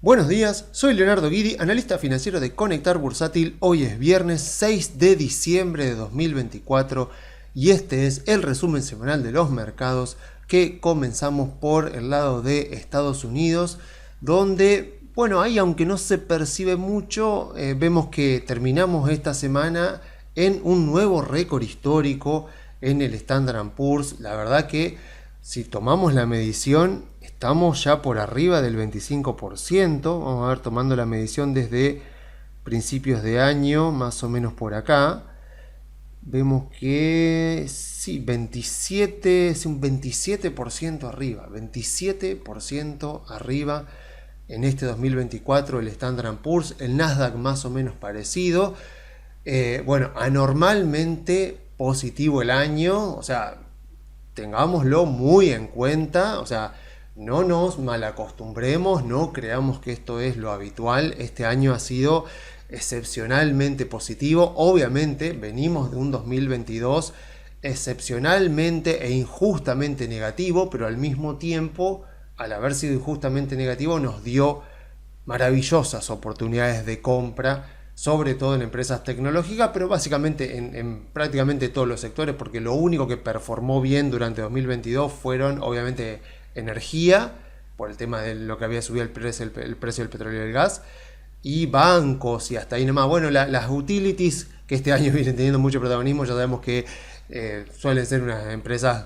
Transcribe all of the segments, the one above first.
Buenos días, soy Leonardo Guidi, analista financiero de Conectar Bursátil. Hoy es viernes 6 de diciembre de 2024 y este es el resumen semanal de los mercados que comenzamos por el lado de Estados Unidos, donde, bueno, ahí aunque no se percibe mucho, vemos que terminamos esta semana en un nuevo récord histórico en el Standard & Poor's. La verdad que si tomamos la medición, estamos ya por arriba del 25%. Vamos a ver, tomando la medición desde principios de año, más o menos por acá. Vemos que sí, un 27% arriba. 27% arriba en este 2024 el Standard & Poor's. El Nasdaq más o menos parecido. Bueno, anormalmente positivo el año. O sea, tengámoslo muy en cuenta, o sea, no nos malacostumbremos, no creamos que esto es lo habitual. Este año ha sido excepcionalmente positivo. Obviamente venimos de un 2022 excepcionalmente e injustamente negativo, pero al mismo tiempo, al haber sido injustamente negativo, nos dio maravillosas oportunidades de compra, sobre todo en empresas tecnológicas, pero básicamente en prácticamente todos los sectores, porque lo único que performó bien durante 2022 fueron obviamente energía, por el tema de lo que había subido el precio del petróleo y el gas, y bancos y hasta ahí nomás. Bueno, las utilities, que este año vienen teniendo mucho protagonismo, ya sabemos que suelen ser unas empresas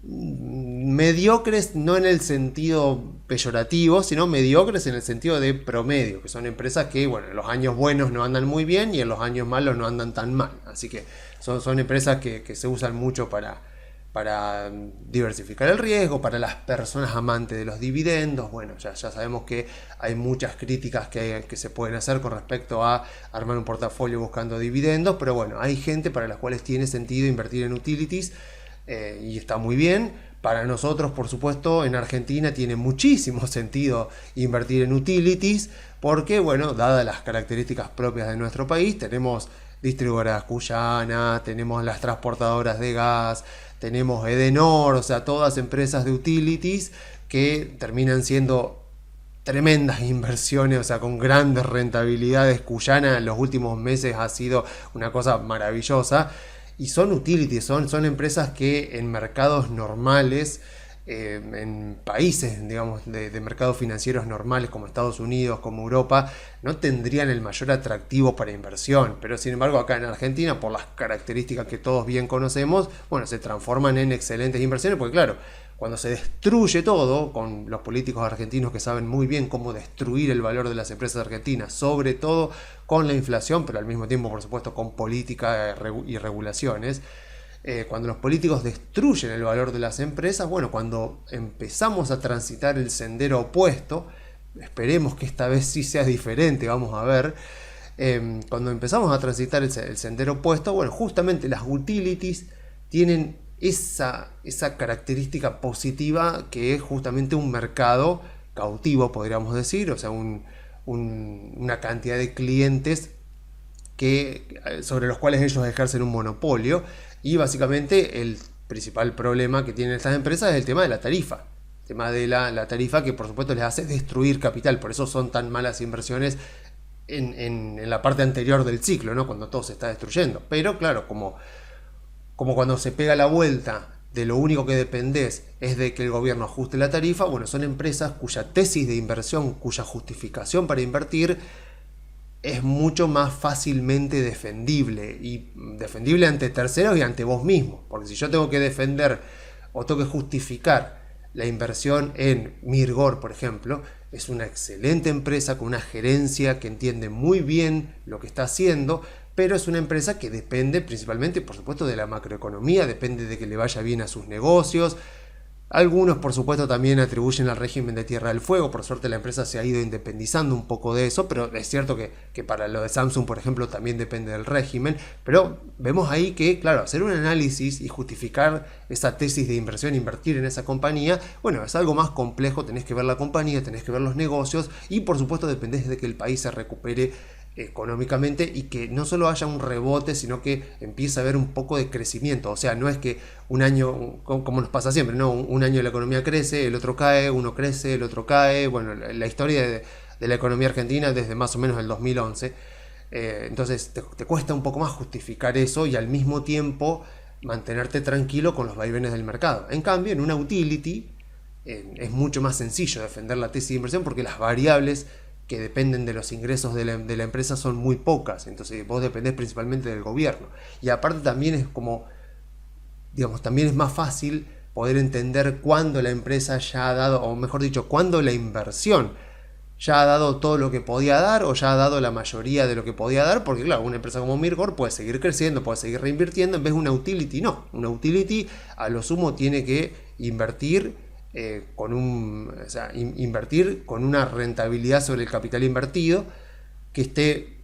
mediocres, no en el sentido peyorativo, sino mediocres en el sentido de promedio, que son empresas que, bueno, en los años buenos no andan muy bien y en los años malos no andan tan mal. Así que son empresas que se usan mucho para diversificar el riesgo, para las personas amantes de los dividendos. Bueno, ya sabemos que hay muchas críticas que se pueden hacer con respecto a armar un portafolio buscando dividendos, pero bueno, hay gente para las cuales tiene sentido invertir en utilities. Y está muy bien. Para nosotros, por supuesto, en Argentina tiene muchísimo sentido invertir en utilities porque, bueno, dadas las características propias de nuestro país, tenemos distribuidoras Cuyana, tenemos las transportadoras de gas, tenemos Edenor, o sea, todas empresas de utilities que terminan siendo tremendas inversiones, o sea, con grandes rentabilidades. Cuyana en los últimos meses ha sido una cosa maravillosa. Y son utilities, son empresas que en mercados normales, en países, digamos, de mercados financieros normales como Estados Unidos, como Europa, no tendrían el mayor atractivo para inversión. Pero sin embargo acá en Argentina, por las características que todos bien conocemos, bueno, se transforman en excelentes inversiones, porque claro, cuando se destruye todo, con los políticos argentinos que saben muy bien cómo destruir el valor de las empresas argentinas, sobre todo con la inflación, pero al mismo tiempo, por supuesto, con política y regulaciones, cuando los políticos destruyen el valor de las empresas, bueno, cuando empezamos a transitar el sendero opuesto, esperemos que esta vez sí sea diferente, vamos a ver, cuando empezamos a transitar el sendero opuesto, bueno, justamente las utilities tienen esa característica positiva, que es justamente un mercado cautivo, podríamos decir, o sea, una cantidad de clientes sobre los cuales ellos ejercen un monopolio. Y básicamente el principal problema que tienen estas empresas es el tema de la tarifa. El tema de la tarifa, que por supuesto les hace destruir capital. Por eso son tan malas inversiones en la parte anterior del ciclo, ¿no? Cuando todo se está destruyendo. Pero claro, como cuando se pega la vuelta, de lo único que dependés es de que el gobierno ajuste la tarifa, bueno, son empresas cuya tesis de inversión, cuya justificación para invertir es mucho más fácilmente defendible, y defendible ante terceros y ante vos mismo. Porque si yo tengo que defender o tengo que justificar la inversión en Mirgor, por ejemplo, es una excelente empresa con una gerencia que entiende muy bien lo que está haciendo, pero es una empresa que depende principalmente, por supuesto, de la macroeconomía, depende de que le vaya bien a sus negocios. Algunos, por supuesto, también atribuyen al régimen de Tierra del Fuego. Por suerte la empresa se ha ido independizando un poco de eso, pero es cierto que para lo de Samsung, por ejemplo, también depende del régimen. Pero vemos ahí que, claro, hacer un análisis y justificar esa tesis de inversión, invertir en esa compañía, bueno, es algo más complejo. Tenés que ver la compañía, tenés que ver los negocios y, por supuesto, dependés de que el país se recupere económicamente y que no solo haya un rebote, sino que empiece a haber un poco de crecimiento. O sea, no es que un año, como nos pasa siempre, ¿no? Un año la economía crece, el otro cae, uno crece, el otro cae. Bueno, la historia de la economía argentina desde más o menos el 2011. Entonces te cuesta un poco más justificar eso y al mismo tiempo mantenerte tranquilo con los vaivenes del mercado. En cambio, en una utility es mucho más sencillo defender la tesis de inversión porque las variables que dependen de los ingresos de la empresa son muy pocas. Entonces vos dependés principalmente del gobierno. Y aparte también es como, digamos, también es más fácil poder entender cuándo la empresa ya ha dado, o mejor dicho, cuándo la inversión ya ha dado todo lo que podía dar o ya ha dado la mayoría de lo que podía dar, porque claro, una empresa como Mirgor puede seguir creciendo, puede seguir reinvirtiendo, en vez de una utility no. Una utility a lo sumo tiene que invertir invertir con una rentabilidad sobre el capital invertido que esté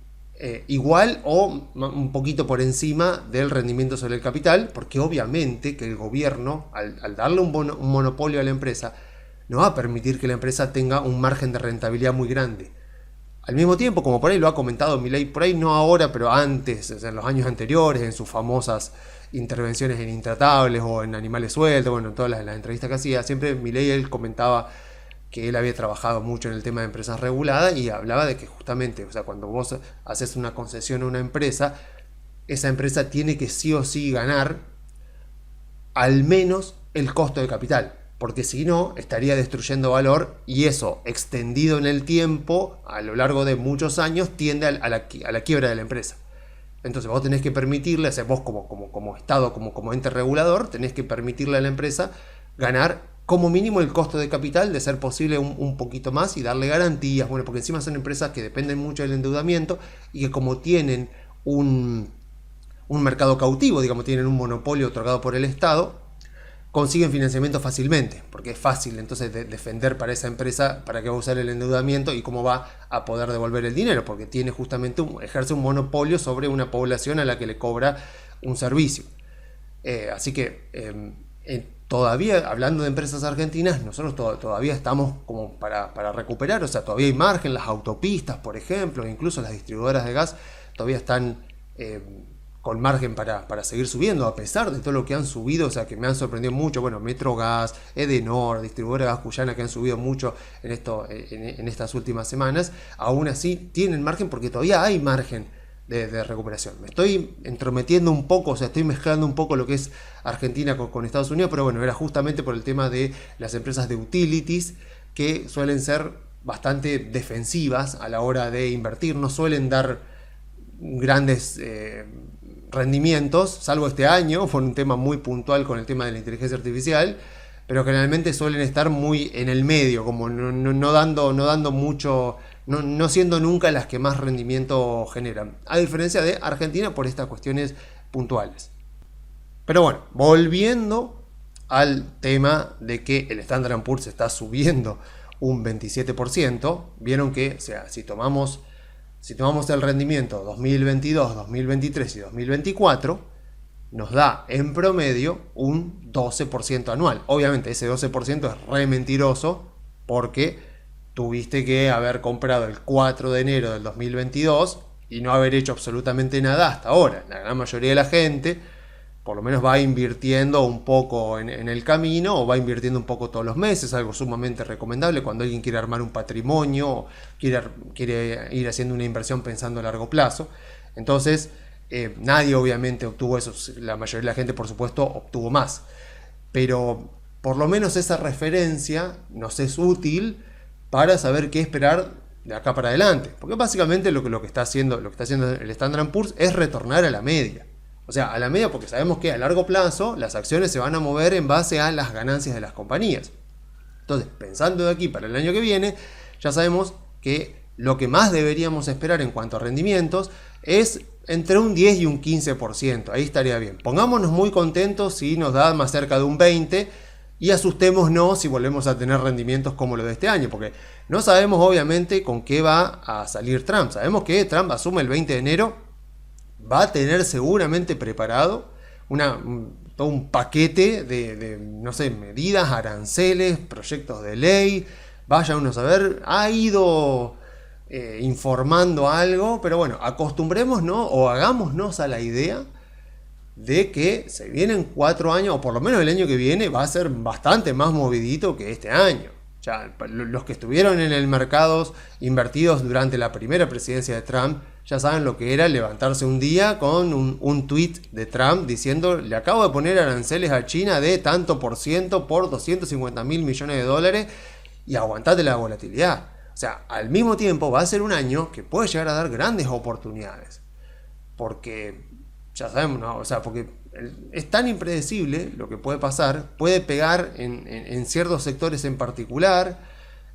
igual o un poquito por encima del rendimiento sobre el capital, porque obviamente que el gobierno, al darle un monopolio a la empresa, no va a permitir que la empresa tenga un margen de rentabilidad muy grande. Al mismo tiempo, como por ahí lo ha comentado Milei, por ahí no ahora, pero antes, o sea, en los años anteriores, en sus famosas intervenciones en Intratables o en Animales Sueltos, bueno, en todas las entrevistas que hacía, siempre Milei él comentaba que él había trabajado mucho en el tema de empresas reguladas y hablaba de que justamente, o sea, cuando vos haces una concesión a una empresa, esa empresa tiene que sí o sí ganar al menos el costo de capital, porque si no estaría destruyendo valor y eso extendido en el tiempo a lo largo de muchos años tiende a la quiebra de la empresa. Entonces vos tenés que permitirle, o sea, vos como Estado, como ente regulador, tenés que permitirle a la empresa ganar como mínimo el costo de capital, de ser posible un poquito más y darle garantías, bueno, porque encima son empresas que dependen mucho del endeudamiento y que como tienen un mercado cautivo, digamos, tienen un monopolio otorgado por el Estado, consiguen financiamiento fácilmente, porque es fácil entonces defender para esa empresa para qué va a usar el endeudamiento y cómo va a poder devolver el dinero, porque tiene justamente ejerce un monopolio sobre una población a la que le cobra un servicio. Así que todavía, hablando de empresas argentinas, nosotros todavía estamos como para recuperar, o sea, todavía hay margen, las autopistas, por ejemplo, incluso las distribuidoras de gas todavía están con margen para seguir subiendo, a pesar de todo lo que han subido, o sea, que me han sorprendido mucho, bueno, Metrogas, Edenor, distribuidora de gas cuyana que han subido mucho en estas últimas semanas, aún así tienen margen porque todavía hay margen de recuperación. Me estoy entrometiendo un poco, o sea, estoy mezclando un poco lo que es Argentina con Estados Unidos, pero bueno, era justamente por el tema de las empresas de utilities que suelen ser bastante defensivas a la hora de invertir, no suelen dar grandes rendimientos, salvo este año, fue un tema muy puntual con el tema de la inteligencia artificial, pero generalmente suelen estar muy en el medio, como no dando mucho, no siendo nunca las que más rendimiento generan, a diferencia de Argentina por estas cuestiones puntuales. Pero bueno, volviendo al tema de que el Standard & Poor's está subiendo un 27%, vieron que, o sea, si tomamos el rendimiento 2022, 2023 y 2024, nos da en promedio un 12% anual. Obviamente ese 12% es re mentiroso porque tuviste que haber comprado el 4 de enero del 2022 y no haber hecho absolutamente nada hasta ahora. La gran mayoría de la gente por lo menos va invirtiendo un poco en el camino o va invirtiendo un poco todos los meses, algo sumamente recomendable cuando alguien quiere armar un patrimonio o quiere ir haciendo una inversión pensando a largo plazo. Entonces, nadie obviamente obtuvo eso, la mayoría de la gente por supuesto obtuvo más, pero por lo menos esa referencia nos es útil para saber qué esperar de acá para adelante, porque básicamente lo que está haciendo el Standard & Poor's es retornar a la media. O sea, a la media porque sabemos que a largo plazo las acciones se van a mover en base a las ganancias de las compañías. Entonces, pensando de aquí para el año que viene, ya sabemos que lo que más deberíamos esperar en cuanto a rendimientos es entre un 10 y un 15%. Ahí estaría bien. Pongámonos muy contentos si nos da más cerca de un 20% y asustémonos si volvemos a tener rendimientos como lo de este año, porque no sabemos obviamente con qué va a salir Trump. Sabemos que Trump asume el 20 de enero. Va a tener seguramente preparado todo un paquete de no sé, medidas, aranceles, proyectos de ley. Vaya uno a saber, ha ido informando algo, pero bueno, acostumbrémonos o hagámonos a la idea de que se vienen 4 años, o por lo menos el año que viene va a ser bastante más movidito que este año. Ya, los que estuvieron en el mercado invertidos durante la primera presidencia de Trump ya saben lo que era levantarse un día con un tweet de Trump diciendo: le acabo de poner aranceles a China de tanto por ciento por 250 mil millones de dólares y aguantate la volatilidad. O sea, al mismo tiempo va a ser un año que puede llegar a dar grandes oportunidades. Porque ya sabemos, ¿no? O sea, porque es tan impredecible lo que puede pasar, puede pegar en ciertos sectores en particular,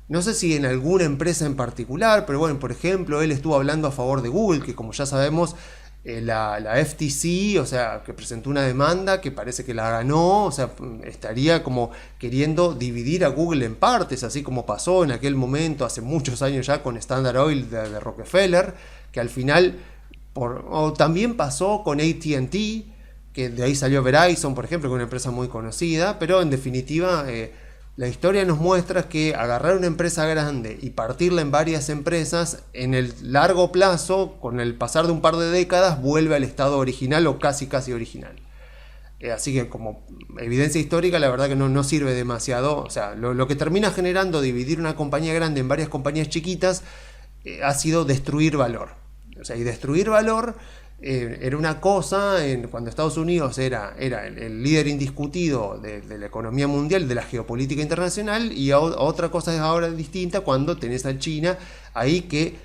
no sé si en alguna empresa en particular, pero bueno, por ejemplo, él estuvo hablando a favor de Google, que como ya sabemos, la FTC, o sea, que presentó una demanda que parece que la ganó, o sea, estaría como queriendo dividir a Google en partes, así como pasó en aquel momento, hace muchos años ya, con Standard Oil de Rockefeller, que al final, o también pasó con AT&T, que de ahí salió Verizon, por ejemplo, que es una empresa muy conocida, pero en definitiva la historia nos muestra que agarrar una empresa grande y partirla en varias empresas, en el largo plazo, con el pasar de un par de décadas, vuelve al estado original o casi original. Así que como evidencia histórica, la verdad que no sirve demasiado. O sea, lo que termina generando dividir una compañía grande en varias compañías chiquitas ha sido destruir valor. O sea, y destruir valor era una cosa cuando Estados Unidos era el líder indiscutido de la economía mundial, de la geopolítica internacional, y otra cosa es ahora distinta cuando tenés a China ahí, que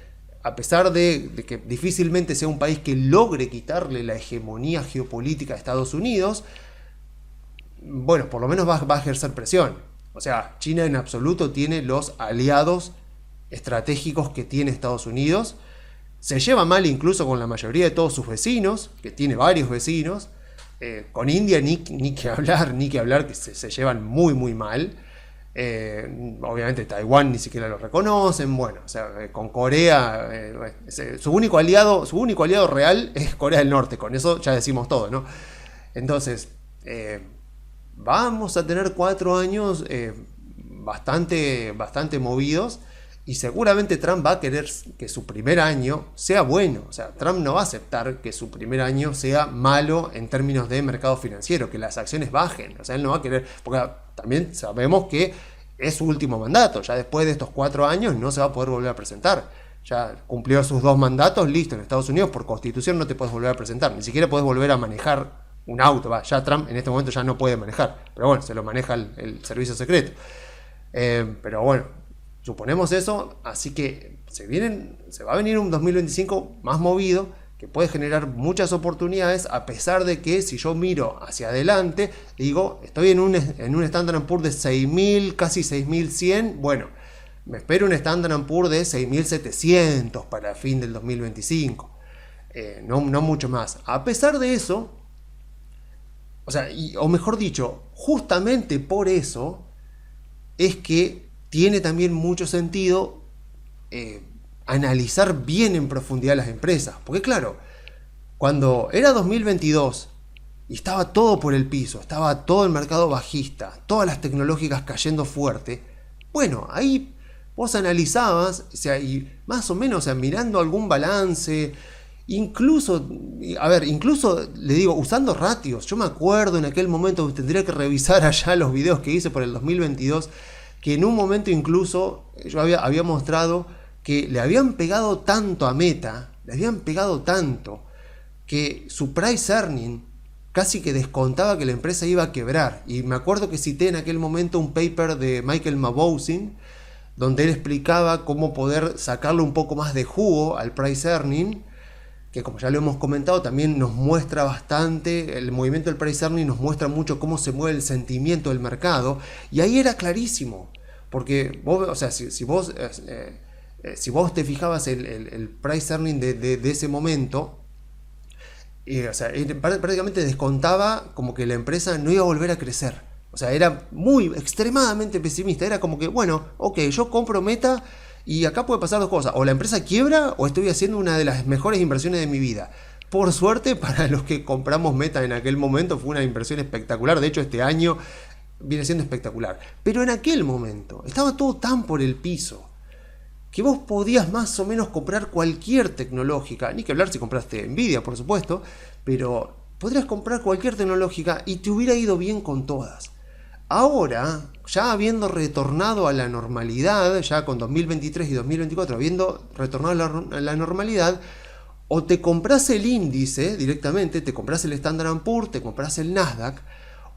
a pesar de que difícilmente sea un país que logre quitarle la hegemonía geopolítica a Estados Unidos, bueno, por lo menos va a ejercer presión. O sea, China en absoluto tiene los aliados estratégicos que tiene Estados Unidos. Se lleva mal incluso con la mayoría de todos sus vecinos, que tiene varios vecinos. Con India ni que hablar, que se llevan muy mal. Obviamente Taiwán ni siquiera lo reconocen. Bueno, o sea, con Corea, su único aliado real es Corea del Norte. Con eso ya decimos todo, ¿no? Entonces, vamos a tener 4 años bastante movidos. Y seguramente Trump va a querer que su primer año sea bueno. O sea, Trump no va a aceptar que su primer año sea malo en términos de mercado financiero, que las acciones bajen. O sea, él no va a querer, porque también sabemos que es su último mandato. Ya después de estos 4 años no se va a poder volver a presentar. Ya cumplió sus 2 mandatos, listo. En Estados Unidos, por constitución, no te puedes volver a presentar. Ni siquiera puedes volver a manejar un auto. Ya Trump en este momento ya no puede manejar. Pero bueno, se lo maneja el servicio secreto. Pero bueno, suponemos eso, así que se va a venir un 2025 más movido, que puede generar muchas oportunidades, a pesar de que si yo miro hacia adelante, digo, estoy en un Standard & Poor's de 6.000, casi 6.100, bueno, me espero un Standard & Poor's de 6.700 para el fin del 2025, no mucho más. A pesar de eso, o sea, o mejor dicho, justamente por eso es que tiene también mucho sentido analizar bien en profundidad las empresas. Porque claro, cuando era 2022 y estaba todo por el piso, estaba todo el mercado bajista, todas las tecnológicas cayendo fuerte, bueno, ahí vos analizabas, o sea, y más o menos, o sea, mirando algún balance, incluso le digo, usando ratios. Yo me acuerdo en aquel momento, tendría que revisar allá los videos que hice por el 2022, que en un momento incluso yo había mostrado que le habían pegado tanto a Meta, que su price earning casi que descontaba que la empresa iba a quebrar. Y me acuerdo que cité en aquel momento un paper de Michael Mabousin, donde él explicaba cómo poder sacarle un poco más de jugo al price earning, que como ya lo hemos comentado, también nos muestra bastante, el movimiento del price earning nos muestra mucho cómo se mueve el sentimiento del mercado, y ahí era clarísimo, porque vos, o sea, si vos te fijabas el price earning de ese momento, o sea, prácticamente descontaba como que la empresa no iba a volver a crecer. O sea, era extremadamente pesimista, era como que, bueno, ok, yo compro Meta, y acá puede pasar 2 cosas: o la empresa quiebra o estoy haciendo una de las mejores inversiones de mi vida. Por suerte, para los que compramos Meta en aquel momento, fue una inversión espectacular. De hecho, este año viene siendo espectacular. Pero en aquel momento estaba todo tan por el piso que vos podías más o menos comprar cualquier tecnológica. Ni que hablar si compraste Nvidia, por supuesto, pero podrías comprar cualquier tecnológica y te hubiera ido bien con todas. Ahora, ya habiendo retornado a la normalidad, ya con 2023 y 2024 habiendo retornado a la normalidad, o te compras el índice directamente, te compras el Standard & Poor's, te compras el Nasdaq,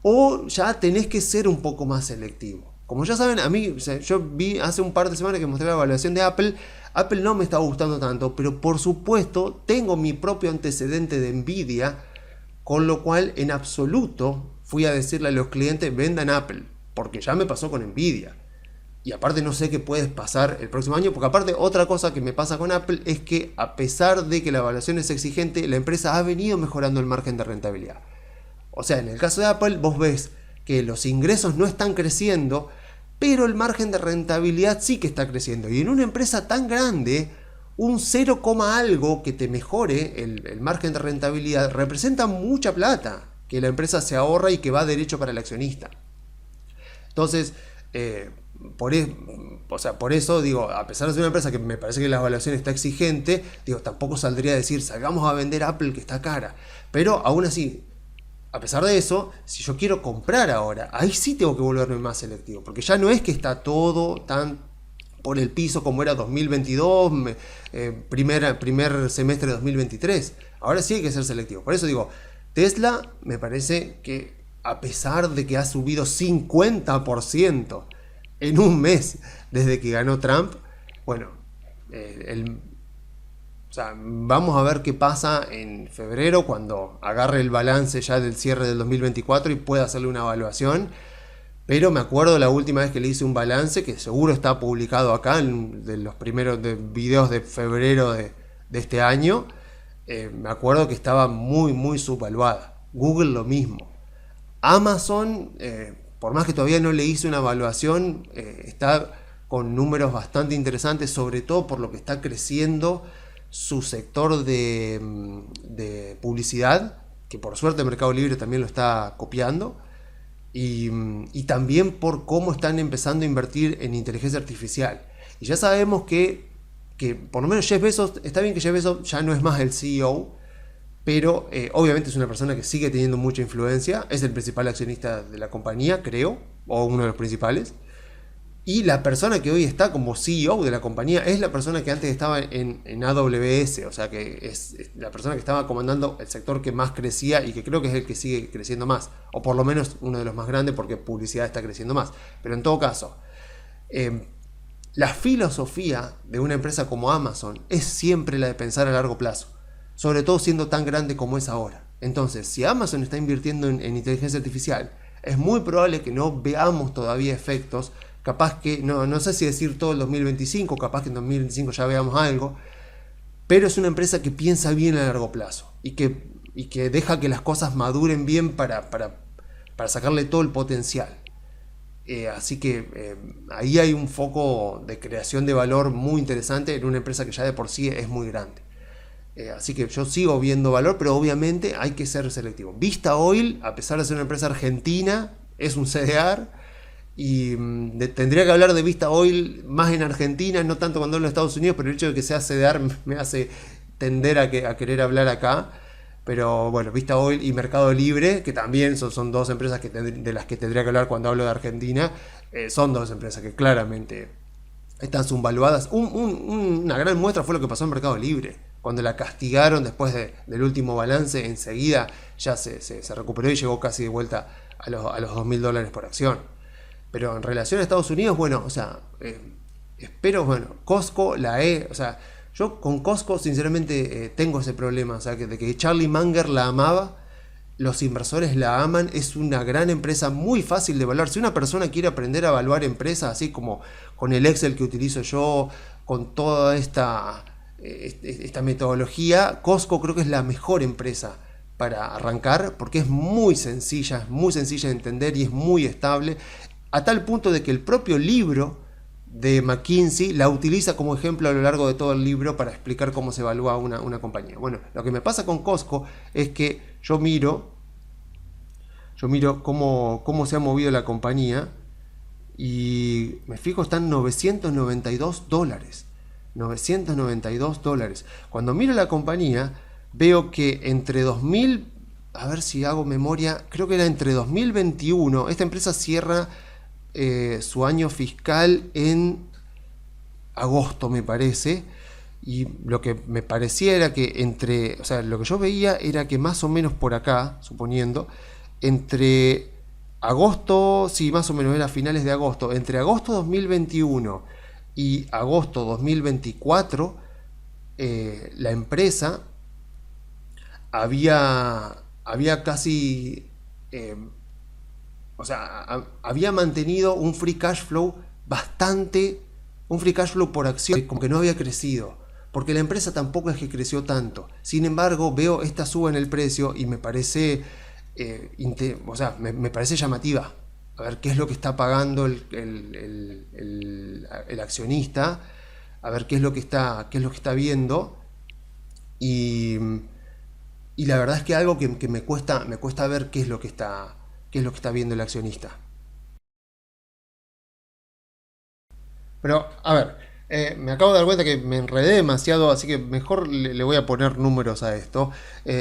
o ya tenés que ser un poco más selectivo. Como ya saben, a mí, o sea, yo vi hace un par de semanas que mostré la evaluación de Apple. Apple no me estaba gustando tanto, pero por supuesto tengo mi propio antecedente de Nvidia, con lo cual en absoluto fui a decirle a los clientes vendan Apple, porque ya me pasó con Nvidia. Y aparte no sé qué puede pasar el próximo año, porque aparte otra cosa que me pasa con Apple es que a pesar de que la evaluación es exigente, la empresa ha venido mejorando el margen de rentabilidad. O sea, en el caso de Apple vos ves que los ingresos no están creciendo, pero el margen de rentabilidad sí que está creciendo. Y en una empresa tan grande, un 0, algo que te mejore el margen de rentabilidad representa mucha plata que la empresa se ahorra y que va derecho para el accionista. Entonces, por eso digo, a pesar de ser una empresa que me parece que la evaluación está exigente, digo, tampoco saldría a decir salgamos a vender Apple que está cara. Pero aún así, a pesar de eso, si yo quiero comprar ahora, ahí sí tengo que volverme más selectivo, porque ya no es que está todo tan por el piso como era 2022, primer semestre de 2023. Ahora sí hay que ser selectivo. Por eso digo, Tesla me parece que a pesar de que ha subido 50% en un mes desde que ganó Trump, bueno, o sea, vamos a ver qué pasa en febrero cuando agarre el balance ya del cierre del 2024 y pueda hacerle una evaluación. Pero me acuerdo la última vez que le hice un balance, que seguro está publicado acá, de los primeros videos de febrero de este año. Me acuerdo que estaba muy subvaluada. Google lo mismo. Amazon, por más que todavía no le hice una evaluación, está con números bastante interesantes, sobre todo por lo que está creciendo su sector de publicidad, que por suerte Mercado Libre también lo está copiando, y también por cómo están empezando a invertir en inteligencia artificial. Y ya sabemos que por lo menos Jeff Bezos, está bien que Jeff Bezos ya no es más el CEO, pero obviamente es una persona que sigue teniendo mucha influencia, es el principal accionista de la compañía, creo, o uno de los principales. Y la persona que hoy está como CEO de la compañía es la persona que antes estaba en AWS, o sea que es la persona que estaba comandando el sector que más crecía y que creo que es el que sigue creciendo más, o por lo menos uno de los más grandes porque publicidad está creciendo más. Pero en todo caso, la filosofía de una empresa como Amazon es siempre la de pensar a largo plazo, sobre todo siendo tan grande como es ahora. Entonces, si Amazon está invirtiendo en inteligencia artificial, es muy probable que no veamos todavía efectos. Capaz que, no sé si decir todo el 2025, capaz que en 2025 ya veamos algo, pero es una empresa que piensa bien a largo plazo y que deja que las cosas maduren bien para sacarle todo el potencial. Así que ahí hay un foco de creación de valor muy interesante en una empresa que ya de por sí es muy grande. Así que yo sigo viendo valor, pero obviamente hay que ser selectivo. Vista Oil, a pesar de ser una empresa argentina, es un CDR. Y tendría que hablar de Vista Oil más en Argentina, no tanto cuando hablo en Estados Unidos, pero el hecho de que sea CDR me hace tender a querer hablar acá. Pero bueno, Vista Oil y Mercado Libre, que también son dos empresas de las que tendría que hablar cuando hablo de Argentina, son dos empresas que claramente están subvaluadas. Una gran muestra fue lo que pasó en Mercado Libre. Cuando la castigaron después del último balance, enseguida ya se recuperó y llegó casi de vuelta a los $2.000 por acción. Pero en relación a Estados Unidos, bueno, o sea, espero, bueno, Costco, o sea, yo con Costco sinceramente tengo ese problema, o sea, de que Charlie Munger la amaba, los inversores la aman, es una gran empresa muy fácil de evaluar. Si una persona quiere aprender a evaluar empresas, así como con el Excel que utilizo yo, con toda esta metodología, Costco creo que es la mejor empresa para arrancar, porque es muy sencilla de entender y es muy estable. A tal punto de que el propio libro de McKinsey la utiliza como ejemplo a lo largo de todo el libro para explicar cómo se evalúa una compañía. Bueno, lo que me pasa con Costco es que yo miro cómo se ha movido la compañía y me fijo, están $992. $992. Cuando miro la compañía, veo que entre 2000 a ver si hago memoria, creo que era entre 2021, esta empresa cierra su año fiscal en agosto, me parece. Y lo que me parecía era que o sea, lo que yo veía era que más o menos por acá, suponiendo, entre agosto, sí, más o menos era finales de agosto, entre agosto 2021 y agosto 2024, la empresa había casi, o sea, había mantenido un free cash flow un free cash flow por acción, como que no había crecido, porque la empresa tampoco es que creció tanto. Sin embargo, veo esta suba en el precio y me parece, o sea, me parece llamativa. A ver qué es lo que está pagando el accionista, a ver qué es lo que está viendo. Y, y la verdad es que algo que me cuesta ver qué es lo que está viendo el accionista. Pero, a ver, me acabo de dar cuenta que me enredé demasiado, así que mejor le voy a poner números a esto.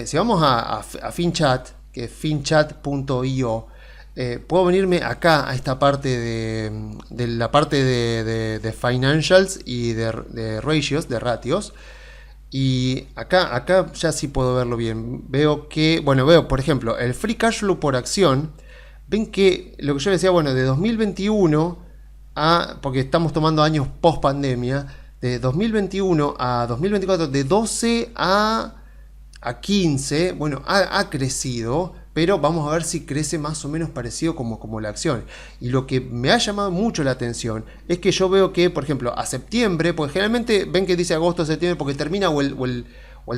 Si vamos a FinChat, que es finchat.io, puedo venirme acá a esta parte de la parte de financials y de ratios, y acá ya sí puedo verlo bien. Veo que, bueno, veo por ejemplo el free cash flow por acción. Ven que lo que yo decía, bueno, de 2021 porque estamos tomando años post pandemia, de 2021 a 2024, de 12 a 15, bueno, ha crecido, pero vamos a ver si crece más o menos parecido como la acción. Y lo que me ha llamado mucho la atención es que yo veo que, por ejemplo, a septiembre, porque generalmente ven que dice agosto, septiembre, porque termina o el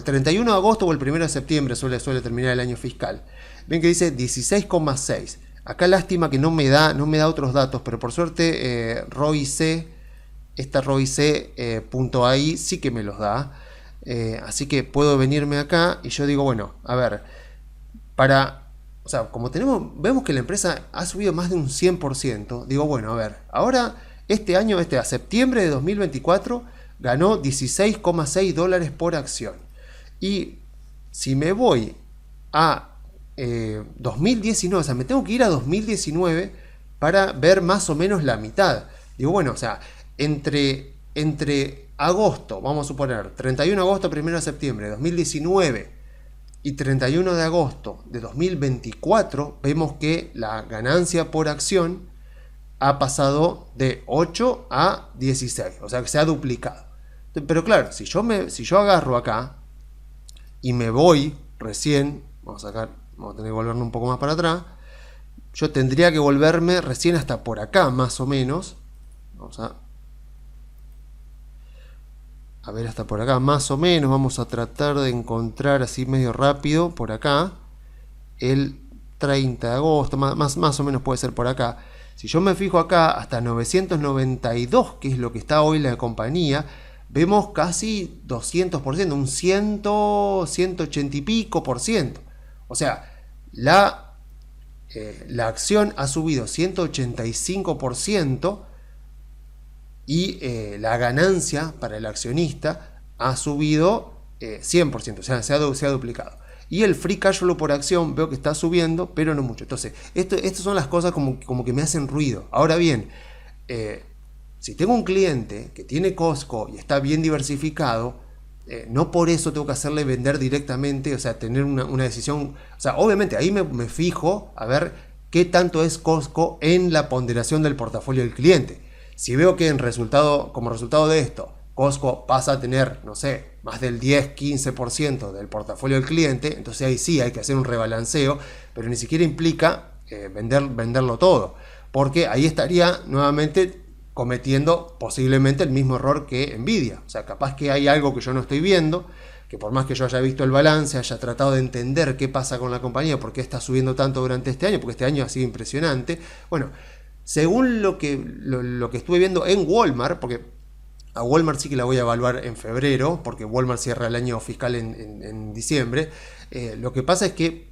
31 de agosto o el 1 de septiembre suele terminar el año fiscal. Ven que dice 16,6. Acá lástima que no me da otros datos, pero por suerte ROIC, esta ROIC.ai sí que me los da. Así que puedo venirme acá y yo digo, bueno, a ver, o sea, como vemos que la empresa ha subido más de un 100%, digo, bueno, a ver, ahora este año, a septiembre de 2024, ganó 16,6 dólares por acción. Y si me voy a 2019, o sea, me tengo que ir a 2019 para ver más o menos la mitad. Digo, bueno, o sea, entre agosto, vamos a suponer, 31 de agosto, 1 de septiembre de 2019 y 31 de agosto de 2024, vemos que la ganancia por acción ha pasado de 8 a 16, o sea que se ha duplicado. Pero claro, si yo agarro acá y me voy recién, vamos a tener que volverme un poco más para atrás, yo tendría que volverme recién hasta por acá, más o menos. Vamos a ver hasta por acá, más o menos. Vamos a tratar de encontrar así medio rápido por acá el 30 de agosto, más o menos puede ser por acá. Si yo me fijo acá hasta 992, que es lo que está hoy la compañía, vemos casi 200%, un 180 y pico por ciento. O sea, la acción ha subido 185% y la ganancia para el accionista ha subido 100%, o sea, se ha duplicado. Y el free cash flow por acción veo que está subiendo, pero no mucho. Entonces, estas son las cosas como que me hacen ruido. Ahora bien, si tengo un cliente que tiene Costco y está bien diversificado, no por eso tengo que hacerle vender directamente, o sea, tener una decisión. O sea, obviamente ahí me fijo a ver qué tanto es Costco en la ponderación del portafolio del cliente. Si veo que como resultado de esto, Costco pasa a tener, no sé, más del 10-15% del portafolio del cliente, entonces ahí sí hay que hacer un rebalanceo, pero ni siquiera implica venderlo todo, porque ahí estaría nuevamente cometiendo posiblemente el mismo error que Nvidia. O sea, capaz que hay algo que yo no estoy viendo, que por más que yo haya visto el balance, haya tratado de entender qué pasa con la compañía, por qué está subiendo tanto durante este año, porque este año ha sido impresionante. Bueno, según lo que estuve viendo en Walmart, porque a Walmart sí que la voy a evaluar en febrero, porque Walmart cierra el año fiscal en diciembre, lo que pasa es que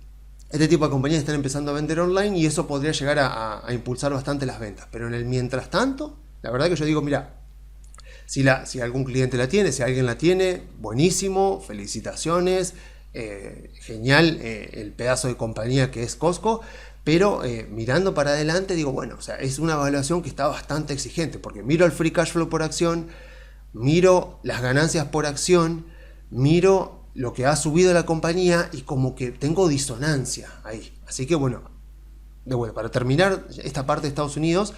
este tipo de compañías están empezando a vender online y eso podría llegar a impulsar bastante las ventas. Pero en el mientras tanto, la verdad que yo digo, mira, si algún cliente la tiene, si alguien la tiene, buenísimo, felicitaciones, genial el pedazo de compañía que es Costco, pero mirando para adelante digo, bueno, o sea, es una evaluación que está bastante exigente, porque miro el free cash flow por acción, miro las ganancias por acción, miro lo que ha subido la compañía y como que tengo disonancia ahí. Así que bueno, de vuelta, para terminar esta parte de Estados Unidos,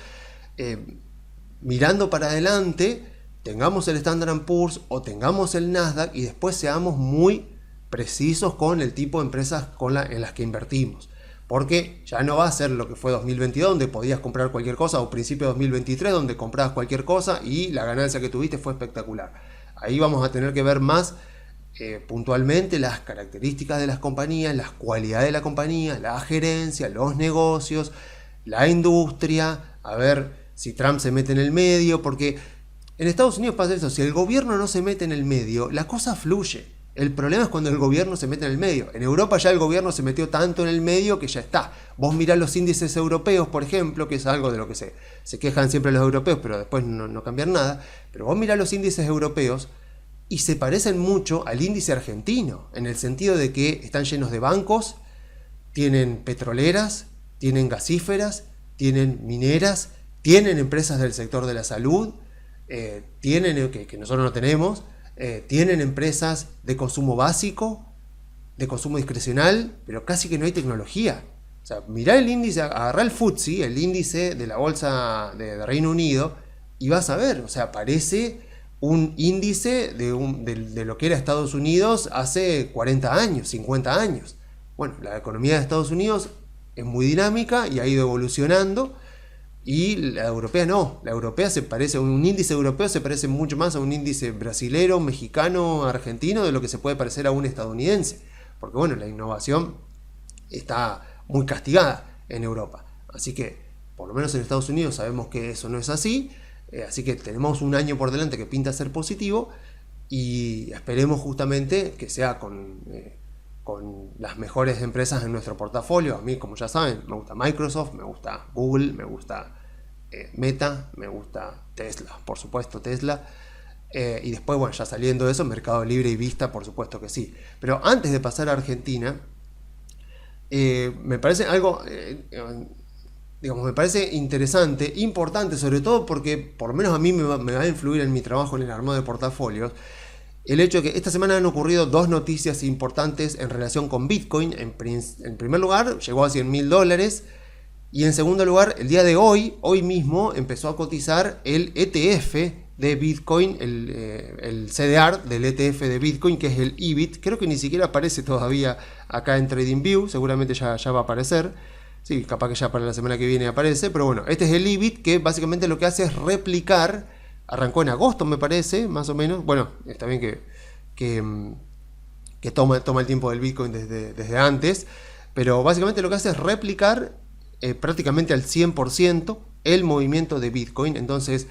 mirando para adelante, tengamos el Standard & Poor's o tengamos el Nasdaq y después seamos muy precisos con el tipo de empresas en las que invertimos. Porque ya no va a ser lo que fue 2022, donde podías comprar cualquier cosa, o principio de 2023, donde comprabas cualquier cosa y la ganancia que tuviste fue espectacular. Ahí vamos a tener que ver más puntualmente las características de las compañías, las cualidades de la compañía, la gerencia, los negocios, la industria, a ver si Trump se mete en el medio, porque en Estados Unidos pasa eso, si el gobierno no se mete en el medio, la cosa fluye. El problema es cuando el gobierno se mete en el medio. En Europa ya el gobierno se metió tanto en el medio que ya está. Vos mirás los índices europeos, por ejemplo, que es algo de lo que se quejan siempre los europeos, pero después no cambian nada. Pero vos mirás los índices europeos y se parecen mucho al índice argentino, en el sentido de que están llenos de bancos, tienen petroleras, tienen gasíferas, tienen mineras, tienen empresas del sector de la salud, tienen, que nosotros no tenemos, tienen empresas de consumo básico, de consumo discrecional, pero casi que no hay tecnología. O sea, mirá el índice, agarrá el FTSE, el índice de la bolsa de Reino Unido, y vas a ver, o sea, parece un índice de lo que era Estados Unidos hace 40 años, 50 años. Bueno, la economía de Estados Unidos es muy dinámica y ha ido evolucionando, y la europea no. La europea un índice europeo se parece mucho más a un índice brasilero, mexicano, argentino, de lo que se puede parecer a un estadounidense. Porque bueno, la innovación está muy castigada en Europa. Así que, por lo menos en Estados Unidos sabemos que eso no es así. Así que tenemos un año por delante que pinta ser positivo y esperemos justamente que sea con las mejores empresas en nuestro portafolio. A mí, como ya saben, me gusta Microsoft, me gusta Google, me gusta Meta, me gusta Tesla, por supuesto Tesla. Y después, bueno, ya saliendo de eso, Mercado Libre y Vista, por supuesto que sí. Pero antes de pasar a Argentina, me parece algo... digamos, me parece interesante, importante, sobre todo porque por lo menos a mí me va a influir en mi trabajo en el armado de portafolios, el hecho de que esta semana han ocurrido dos noticias importantes en relación con Bitcoin. En primer lugar, llegó a $100.000, y en segundo lugar, el día de hoy mismo, empezó a cotizar el ETF de Bitcoin, el CDR del ETF de Bitcoin, que es el IBIT. Creo que ni siquiera aparece todavía acá en TradingView, seguramente ya va a aparecer. Sí, capaz que ya para la semana que viene aparece, pero bueno, este es el IBIT, que básicamente lo que hace es replicar, arrancó en agosto me parece, más o menos, bueno, está bien que toma el tiempo del Bitcoin desde antes, pero básicamente lo que hace es replicar prácticamente al 100% el movimiento de Bitcoin. Entonces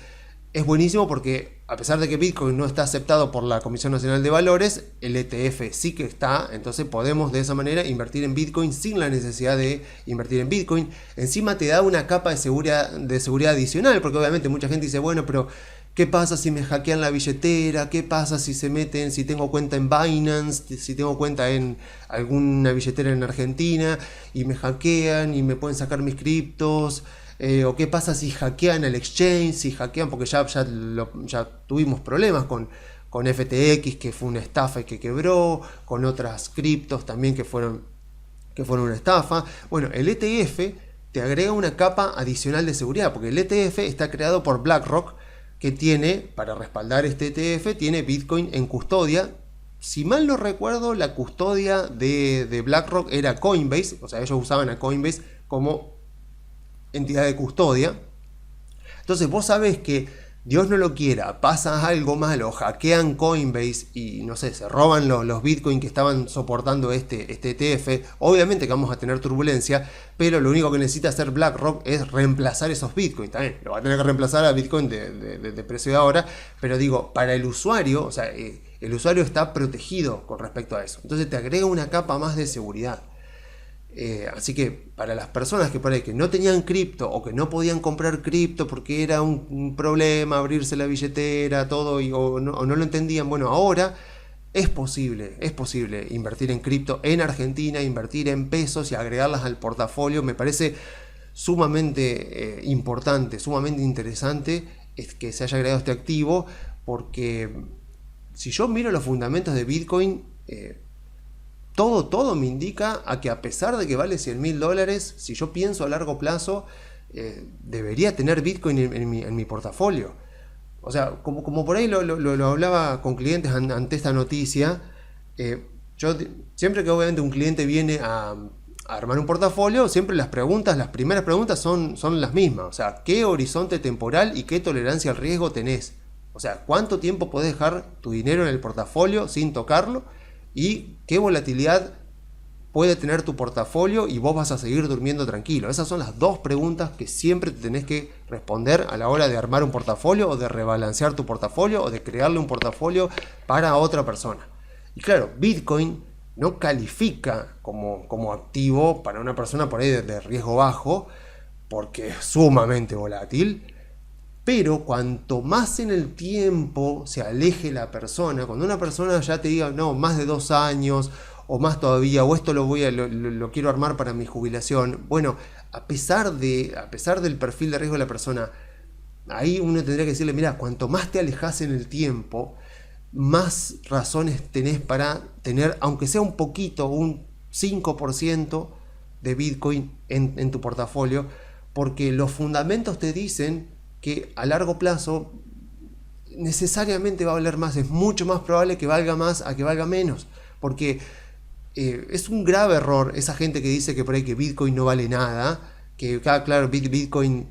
es buenísimo porque a pesar de que Bitcoin no está aceptado por la Comisión Nacional de Valores, el ETF sí que está. Entonces podemos de esa manera invertir en Bitcoin sin la necesidad de invertir en Bitcoin. Encima te da una capa de seguridad adicional, porque obviamente mucha gente dice, bueno, pero ¿qué pasa si me hackean la billetera? ¿Qué pasa si si tengo cuenta en Binance, si tengo cuenta en alguna billetera en Argentina y me hackean y me pueden sacar mis criptos? ¿O qué pasa si hackean el exchange? Si hackean, porque ya tuvimos problemas con FTX, que fue una estafa y que quebró, con otras criptos también que fueron una estafa. Bueno, el ETF te agrega una capa adicional de seguridad, porque el ETF está creado por BlackRock, que tiene, para respaldar este ETF, tiene Bitcoin en custodia. Si mal no recuerdo, la custodia de BlackRock era Coinbase, o sea, ellos usaban a Coinbase como entidad de custodia. Entonces vos sabés que, Dios no lo quiera, pasa algo malo, hackean Coinbase y no sé, se roban los Bitcoin que estaban soportando este ETF. Obviamente que vamos a tener turbulencia, pero lo único que necesita hacer BlackRock es reemplazar esos Bitcoin. También lo va a tener que reemplazar a Bitcoin de precio de ahora, pero digo, para el usuario, o sea, el usuario está protegido con respecto a eso. Entonces te agrega una capa más de seguridad. Así que para las personas que por ahí que no tenían cripto o que no podían comprar cripto porque era un problema abrirse la billetera, todo, o no lo entendían, bueno, ahora es posible invertir en cripto en Argentina, invertir en pesos y agregarlas al portafolio. Me parece sumamente importante, sumamente interesante es que se haya agregado este activo, porque si yo miro los fundamentos de Bitcoin, todo me indica a que, a pesar de que vale $100.000, si yo pienso a largo plazo, debería tener Bitcoin en mi portafolio. O sea, como por ahí lo hablaba con clientes ante esta noticia, yo siempre que obviamente un cliente viene a armar un portafolio, siempre las primeras preguntas son las mismas. O sea, ¿qué horizonte temporal y qué tolerancia al riesgo tenés? O sea, ¿cuánto tiempo podés dejar tu dinero en el portafolio sin tocarlo? ¿Y qué volatilidad puede tener tu portafolio y vos vas a seguir durmiendo tranquilo? Esas son las dos preguntas que siempre te tenés que responder a la hora de armar un portafolio, o de rebalancear tu portafolio, o de crearle un portafolio para otra persona. Y claro, Bitcoin no califica como activo para una persona por ahí de riesgo bajo, porque es sumamente volátil. Pero cuanto más en el tiempo se aleje la persona, cuando una persona ya te diga, no, más de 2 años o más todavía, o esto lo quiero armar para mi jubilación, bueno, a pesar del perfil de riesgo de la persona, ahí uno tendría que decirle, mira, cuanto más te alejas en el tiempo, más razones tenés para tener, aunque sea un poquito, un 5% de Bitcoin en tu portafolio, porque los fundamentos te dicen que a largo plazo necesariamente va a valer más. Es mucho más probable que valga más a que valga menos, porque es un grave error esa gente que dice que por ahí que Bitcoin no vale nada, que claro, Bitcoin,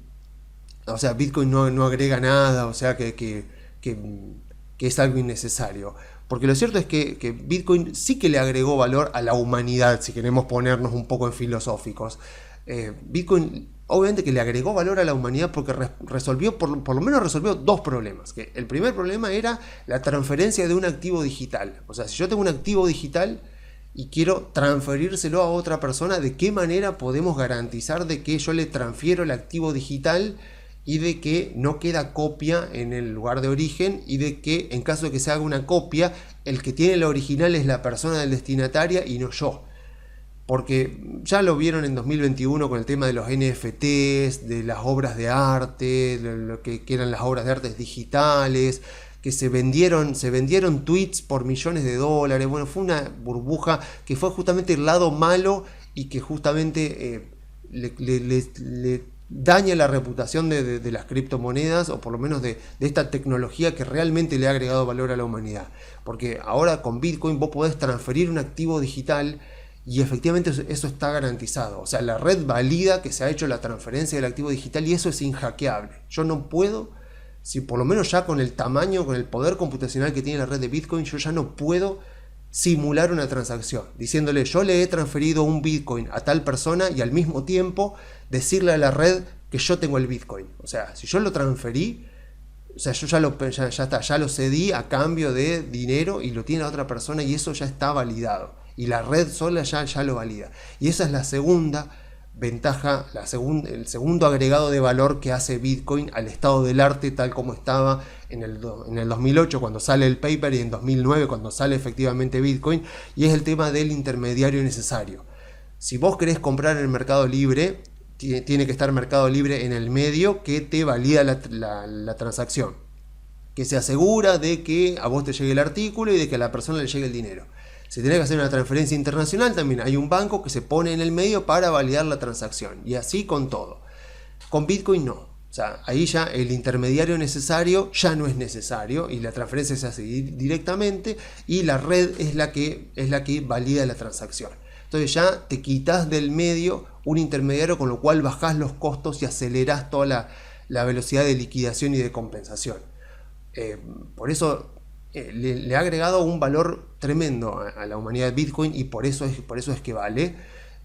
o sea, Bitcoin no agrega nada, o sea, que es algo innecesario. Porque lo cierto es que Bitcoin sí que le agregó valor a la humanidad, si queremos ponernos un poco en filosóficos. Bitcoin obviamente que le agregó valor a la humanidad porque resolvió, por lo menos resolvió dos problemas. Que el primer problema era la transferencia de un activo digital. O sea, si yo tengo un activo digital y quiero transferírselo a otra persona, ¿de qué manera podemos garantizar de que yo le transfiero el activo digital y de que no queda copia en el lugar de origen, y de que en caso de que se haga una copia, el que tiene la original es la persona del destinataria y no yo? Porque ya lo vieron en 2021 con el tema de los NFTs, de las obras de arte, de lo que eran las obras de arte digitales, que se vendieron tweets por millones de dólares. Bueno, fue una burbuja que fue justamente el lado malo, y que justamente le daña la reputación de las criptomonedas, o por lo menos de esta tecnología que realmente le ha agregado valor a la humanidad. Porque ahora con Bitcoin vos podés transferir un activo digital, y efectivamente eso está garantizado. O sea, la red valida que se ha hecho la transferencia del activo digital, y eso es inhackeable. Yo no puedo, si por lo menos ya con el tamaño, con el poder computacional que tiene la red de Bitcoin, yo ya no puedo simular una transacción diciéndole yo le he transferido un Bitcoin a tal persona, y al mismo tiempo decirle a la red que yo tengo el Bitcoin. O sea, si yo lo transferí, o sea, yo ya lo cedí a cambio de dinero, y lo tiene la otra persona, y eso ya está validado. Y la red sola ya lo valida. Y esa es la segunda ventaja, el segundo agregado de valor que hace Bitcoin al estado del arte tal como estaba en el 2008 cuando sale el paper, y en 2009 cuando sale efectivamente Bitcoin, y es el tema del intermediario necesario. Si vos querés comprar en el Mercado Libre, tiene que estar Mercado Libre en el medio, que te valida la transacción, que se asegura de que a vos te llegue el artículo y de que a la persona le llegue el dinero. Si tenés que hacer una transferencia internacional, también hay un banco que se pone en el medio para validar la transacción. Y así con todo. Con Bitcoin no. O sea, ahí ya el intermediario necesario ya no es necesario, y la transferencia se hace directamente, y la red es la que valida la transacción. Entonces ya te quitas del medio un intermediario, con lo cual bajás los costos y acelerás toda la velocidad de liquidación y de compensación. Por eso le ha agregado un valor tremendo a la humanidad de Bitcoin, y por eso es que vale.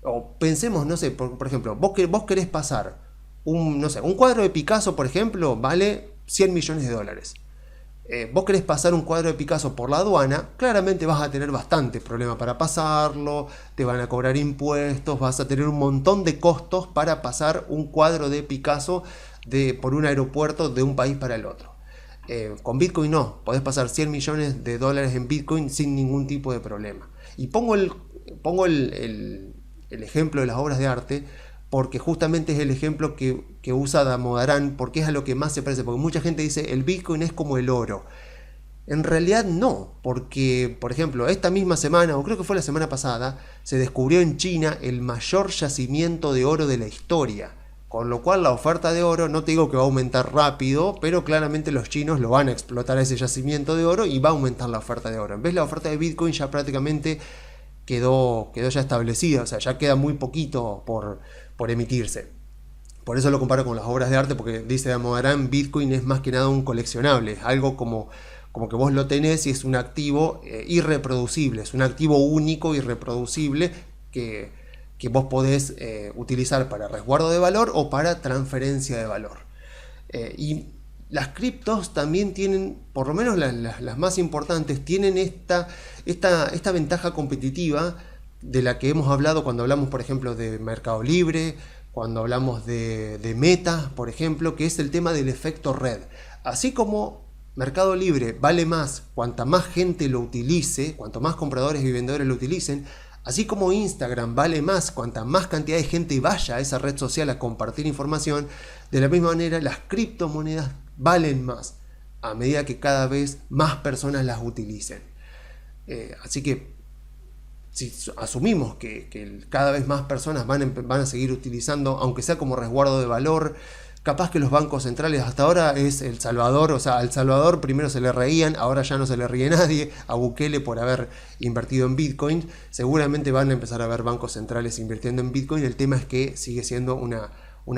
O pensemos, no sé, por ejemplo, vos querés pasar un cuadro de Picasso, por ejemplo, vale $100 millones. Vos querés pasar un cuadro de Picasso por la aduana, claramente vas a tener bastante problema para pasarlo, te van a cobrar impuestos, vas a tener un montón de costos para pasar un cuadro de Picasso por un aeropuerto de un país para el otro. Con Bitcoin no, podés pasar 100 millones de dólares en Bitcoin sin ningún tipo de problema. Y pongo el ejemplo de las obras de arte porque justamente es el ejemplo que usa Damodaran, porque es a lo que más se parece, porque mucha gente dice el Bitcoin es como el oro. En realidad no, porque por ejemplo esta misma semana, o creo que fue la semana pasada, se descubrió en China el mayor yacimiento de oro de la historia. Con lo cual la oferta de oro, no te digo que va a aumentar rápido, pero claramente los chinos lo van a explotar ese yacimiento de oro y va a aumentar la oferta de oro. En vez la oferta de Bitcoin ya prácticamente quedó ya establecida, o sea, ya queda muy poquito por emitirse. Por eso lo comparo con las obras de arte, porque dice Damodaran, Bitcoin es más que nada un coleccionable, es algo como que vos lo tenés y es un activo irreproducible, es un activo único, irreproducible, que vos podés utilizar para resguardo de valor o para transferencia de valor. Y las criptos también tienen, por lo menos las más importantes, tienen esta ventaja competitiva de la que hemos hablado cuando hablamos, por ejemplo, de Mercado Libre, cuando hablamos de Meta, por ejemplo, que es el tema del efecto red. Así como Mercado Libre vale más cuanta más gente lo utilice, cuanto más compradores y vendedores lo utilicen, así como Instagram vale más cuanta más cantidad de gente vaya a esa red social a compartir información, de la misma manera las criptomonedas valen más a medida que cada vez más personas las utilicen. Así que si asumimos que cada vez más personas van a seguir utilizando, aunque sea como resguardo de valor, capaz que los bancos centrales, hasta ahora es El Salvador, o sea, a El Salvador primero se le reían, ahora ya no se le ríe nadie, a Bukele por haber invertido en Bitcoin, seguramente van a empezar a ver bancos centrales invirtiendo en Bitcoin, el tema es que sigue siendo una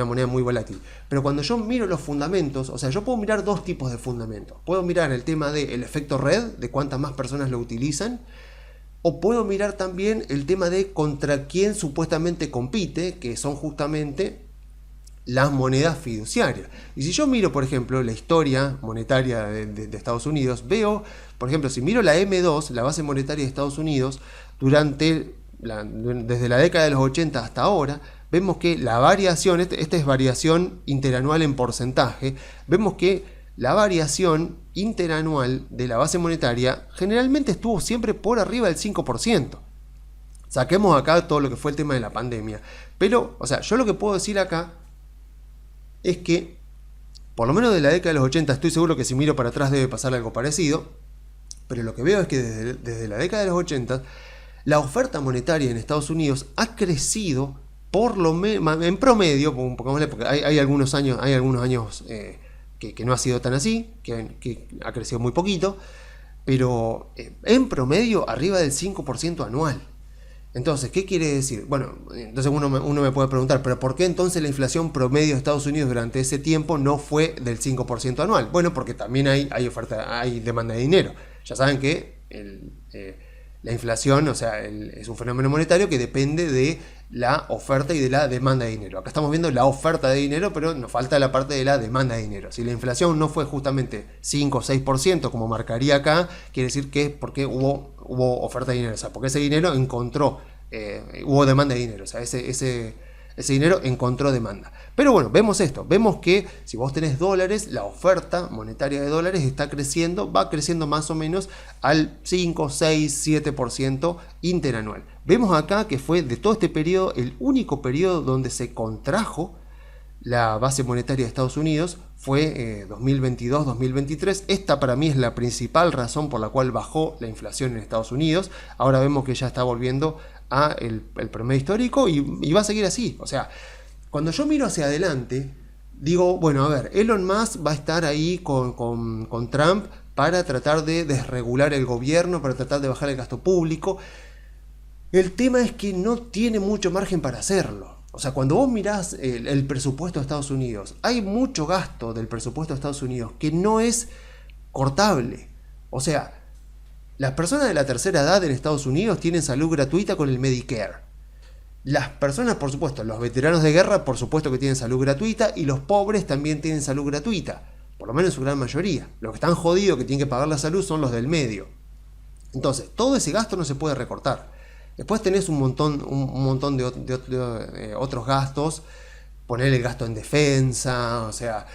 moneda muy volátil. Pero cuando yo miro los fundamentos, o sea, yo puedo mirar dos tipos de fundamentos, puedo mirar el tema del efecto red, de cuántas más personas lo utilizan, o puedo mirar también el tema de contra quién supuestamente compite, que son justamente las monedas fiduciarias. Y si yo miro, por ejemplo, la historia monetaria de Estados Unidos, veo, por ejemplo, si miro la M2, la base monetaria de Estados Unidos, desde la década de los 80 hasta ahora, vemos que la variación, esta es variación interanual en porcentaje, vemos que la variación interanual de la base monetaria generalmente estuvo siempre por arriba del 5%. Saquemos acá todo lo que fue el tema de la pandemia. Pero, o sea, yo lo que puedo decir acá es que, por lo menos de la década de los 80, estoy seguro que si miro para atrás debe pasar algo parecido, pero lo que veo es que desde la década de los 80, la oferta monetaria en Estados Unidos ha crecido en promedio, porque hay algunos años que no ha sido tan así, que ha crecido muy poquito, pero en promedio arriba del 5% anual. Entonces, ¿qué quiere decir? Bueno, entonces uno me puede preguntar, ¿pero por qué entonces la inflación promedio de Estados Unidos durante ese tiempo no fue del 5% anual? Bueno, porque también hay demanda de dinero. Ya saben que la inflación, o sea, es un fenómeno monetario que depende de la oferta y de la demanda de dinero. Acá estamos viendo la oferta de dinero, pero nos falta la parte de la demanda de dinero. Si la inflación no fue justamente 5 o 6%, como marcaría acá, quiere decir que es porque hubo oferta de dinero, o sea, porque ese dinero hubo demanda de dinero, o sea, ese dinero encontró demanda. Pero bueno, vemos esto, vemos que si vos tenés dólares, la oferta monetaria de dólares está creciendo, va creciendo más o menos al 5, 6, 7% interanual. Vemos acá que fue de todo este periodo el único periodo donde se contrajo la base monetaria de Estados Unidos fue 2022-2023. Esta para mí es la principal razón por la cual bajó la inflación en Estados Unidos. Ahora vemos que ya está volviendo a el promedio histórico y va a seguir así. O sea, cuando yo miro hacia adelante, digo, bueno, a ver, Elon Musk va a estar ahí con Trump para tratar de desregular el gobierno, para tratar de bajar el gasto público. El tema es que no tiene mucho margen para hacerlo. O sea, cuando vos mirás el presupuesto de Estados Unidos, hay mucho gasto del presupuesto de Estados Unidos que no es cortable. O sea, las personas de la tercera edad en Estados Unidos tienen salud gratuita con el Medicare. Las personas, por supuesto, los veteranos de guerra, por supuesto que tienen salud gratuita, y los pobres también tienen salud gratuita, por lo menos en su gran mayoría. Los que están jodidos, que tienen que pagar la salud, son los del medio. Entonces, todo ese gasto no se puede recortar. Después tenés un montón de otros gastos poner el gasto en defensa, o sea,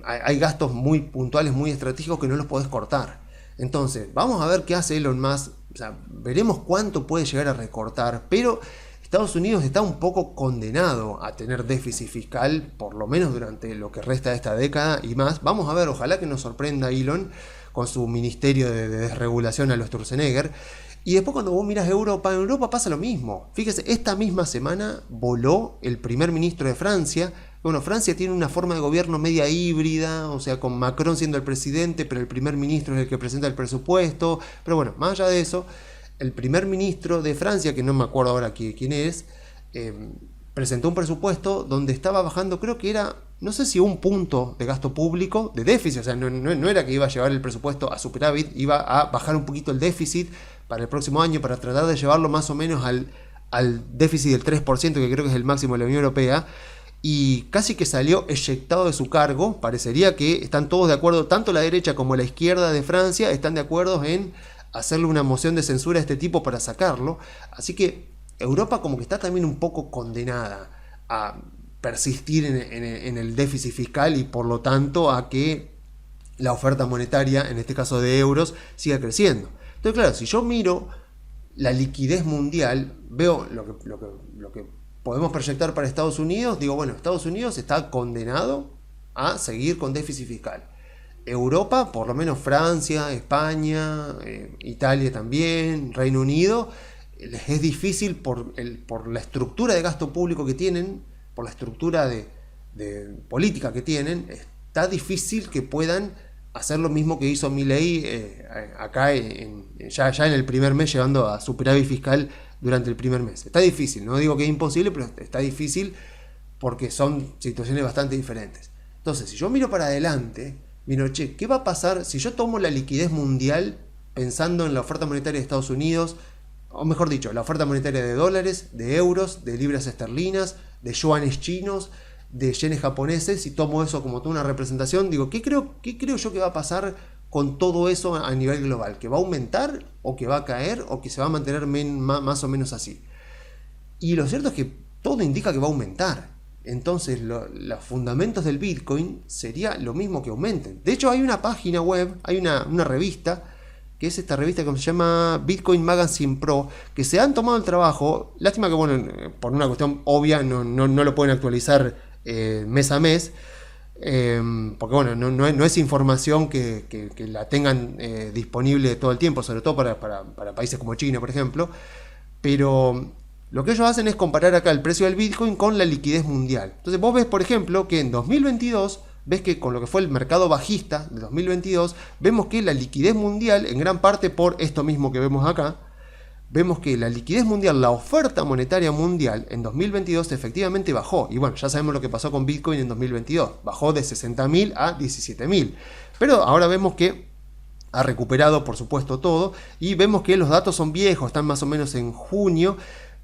hay gastos muy puntuales, muy estratégicos que no los podés cortar. Entonces, vamos a ver qué hace Elon Musk, o sea, veremos cuánto puede llegar a recortar, pero Estados Unidos está un poco condenado a tener déficit fiscal, por lo menos durante lo que resta de esta década y más. Vamos a ver, ojalá que nos sorprenda Elon con su ministerio de desregulación a los Sturzenegger. Y después cuando vos miras Europa, en Europa pasa lo mismo. Fíjese, esta misma semana voló el primer ministro de Francia. Bueno, Francia tiene una forma de gobierno media híbrida, o sea, con Macron siendo el presidente, pero el primer ministro es el que presenta el presupuesto. Pero bueno, más allá de eso, el primer ministro de Francia, que no me acuerdo ahora quién es, presentó un presupuesto donde estaba bajando, creo que era, no sé si un punto de gasto público, de déficit, o sea, no era que iba a llevar el presupuesto a superávit, iba a bajar un poquito el déficit para el próximo año, para tratar de llevarlo más o menos al déficit del 3%, que creo que es el máximo de la Unión Europea, y casi que salió eyectado de su cargo. Parecería que están todos de acuerdo, tanto la derecha como la izquierda de Francia, están de acuerdo en hacerle una moción de censura a este tipo para sacarlo. Así que Europa como que está también un poco condenada a persistir en el déficit fiscal y por lo tanto a que la oferta monetaria, en este caso de euros, siga creciendo. Entonces, claro, si yo miro la liquidez mundial, veo lo que podemos proyectar para Estados Unidos, digo, bueno, Estados Unidos está condenado a seguir con déficit fiscal. Europa, por lo menos Francia, España, Italia también, Reino Unido, les es difícil por la estructura de gasto público que tienen, por la estructura de política que tienen, está difícil que puedan hacer lo mismo que hizo Milei acá ya en el primer mes, llevando a superávit fiscal durante el primer mes. Está difícil, no digo que es imposible, pero está difícil porque son situaciones bastante diferentes. Entonces, si yo miro para adelante, miro, che, ¿qué va a pasar si yo tomo la liquidez mundial pensando en la oferta monetaria de Estados Unidos, o mejor dicho, la oferta monetaria de dólares, de euros, de libras esterlinas, de yuanes chinos, de yenes japoneses, y tomo eso como toda una representación, digo, ¿qué creo yo que va a pasar con todo eso a nivel global? ¿Que va a aumentar o que va a caer o que se va a mantener más o menos así? Y lo cierto es que todo indica que va a aumentar. Entonces los fundamentos del Bitcoin sería lo mismo que aumenten. De hecho hay una página web, hay una revista, que es esta revista que se llama Bitcoin Magazine Pro, que se han tomado el trabajo. Lástima que, bueno, por una cuestión obvia no lo pueden actualizar mes a mes, porque bueno, no es información que la tengan disponible todo el tiempo, sobre todo para países como China, por ejemplo. Pero lo que ellos hacen es comparar acá el precio del Bitcoin con la liquidez mundial. Entonces vos ves, por ejemplo, que en 2022, ves que con lo que fue el mercado bajista de 2022, vemos que la liquidez mundial, en gran parte por esto mismo que vemos acá, vemos que la liquidez mundial, la oferta monetaria mundial en 2022 efectivamente bajó. Y bueno, ya sabemos lo que pasó con Bitcoin en 2022. Bajó de 60.000 a 17.000. Pero ahora vemos que ha recuperado, por supuesto, todo. Y vemos que los datos son viejos, están más o menos en junio.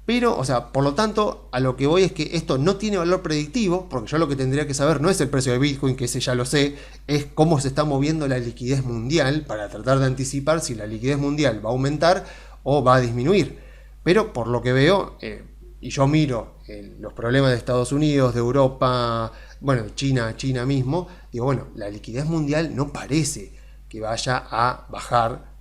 Pero, o sea, por lo tanto, a lo que voy es que esto no tiene valor predictivo, porque yo lo que tendría que saber no es el precio de Bitcoin, que ese ya lo sé, es cómo se está moviendo la liquidez mundial para tratar de anticipar si la liquidez mundial va a aumentar o va a disminuir. Pero por lo que veo, y yo miro los problemas de Estados Unidos, de Europa, bueno, China mismo, digo, bueno, la liquidez mundial no parece que vaya a bajar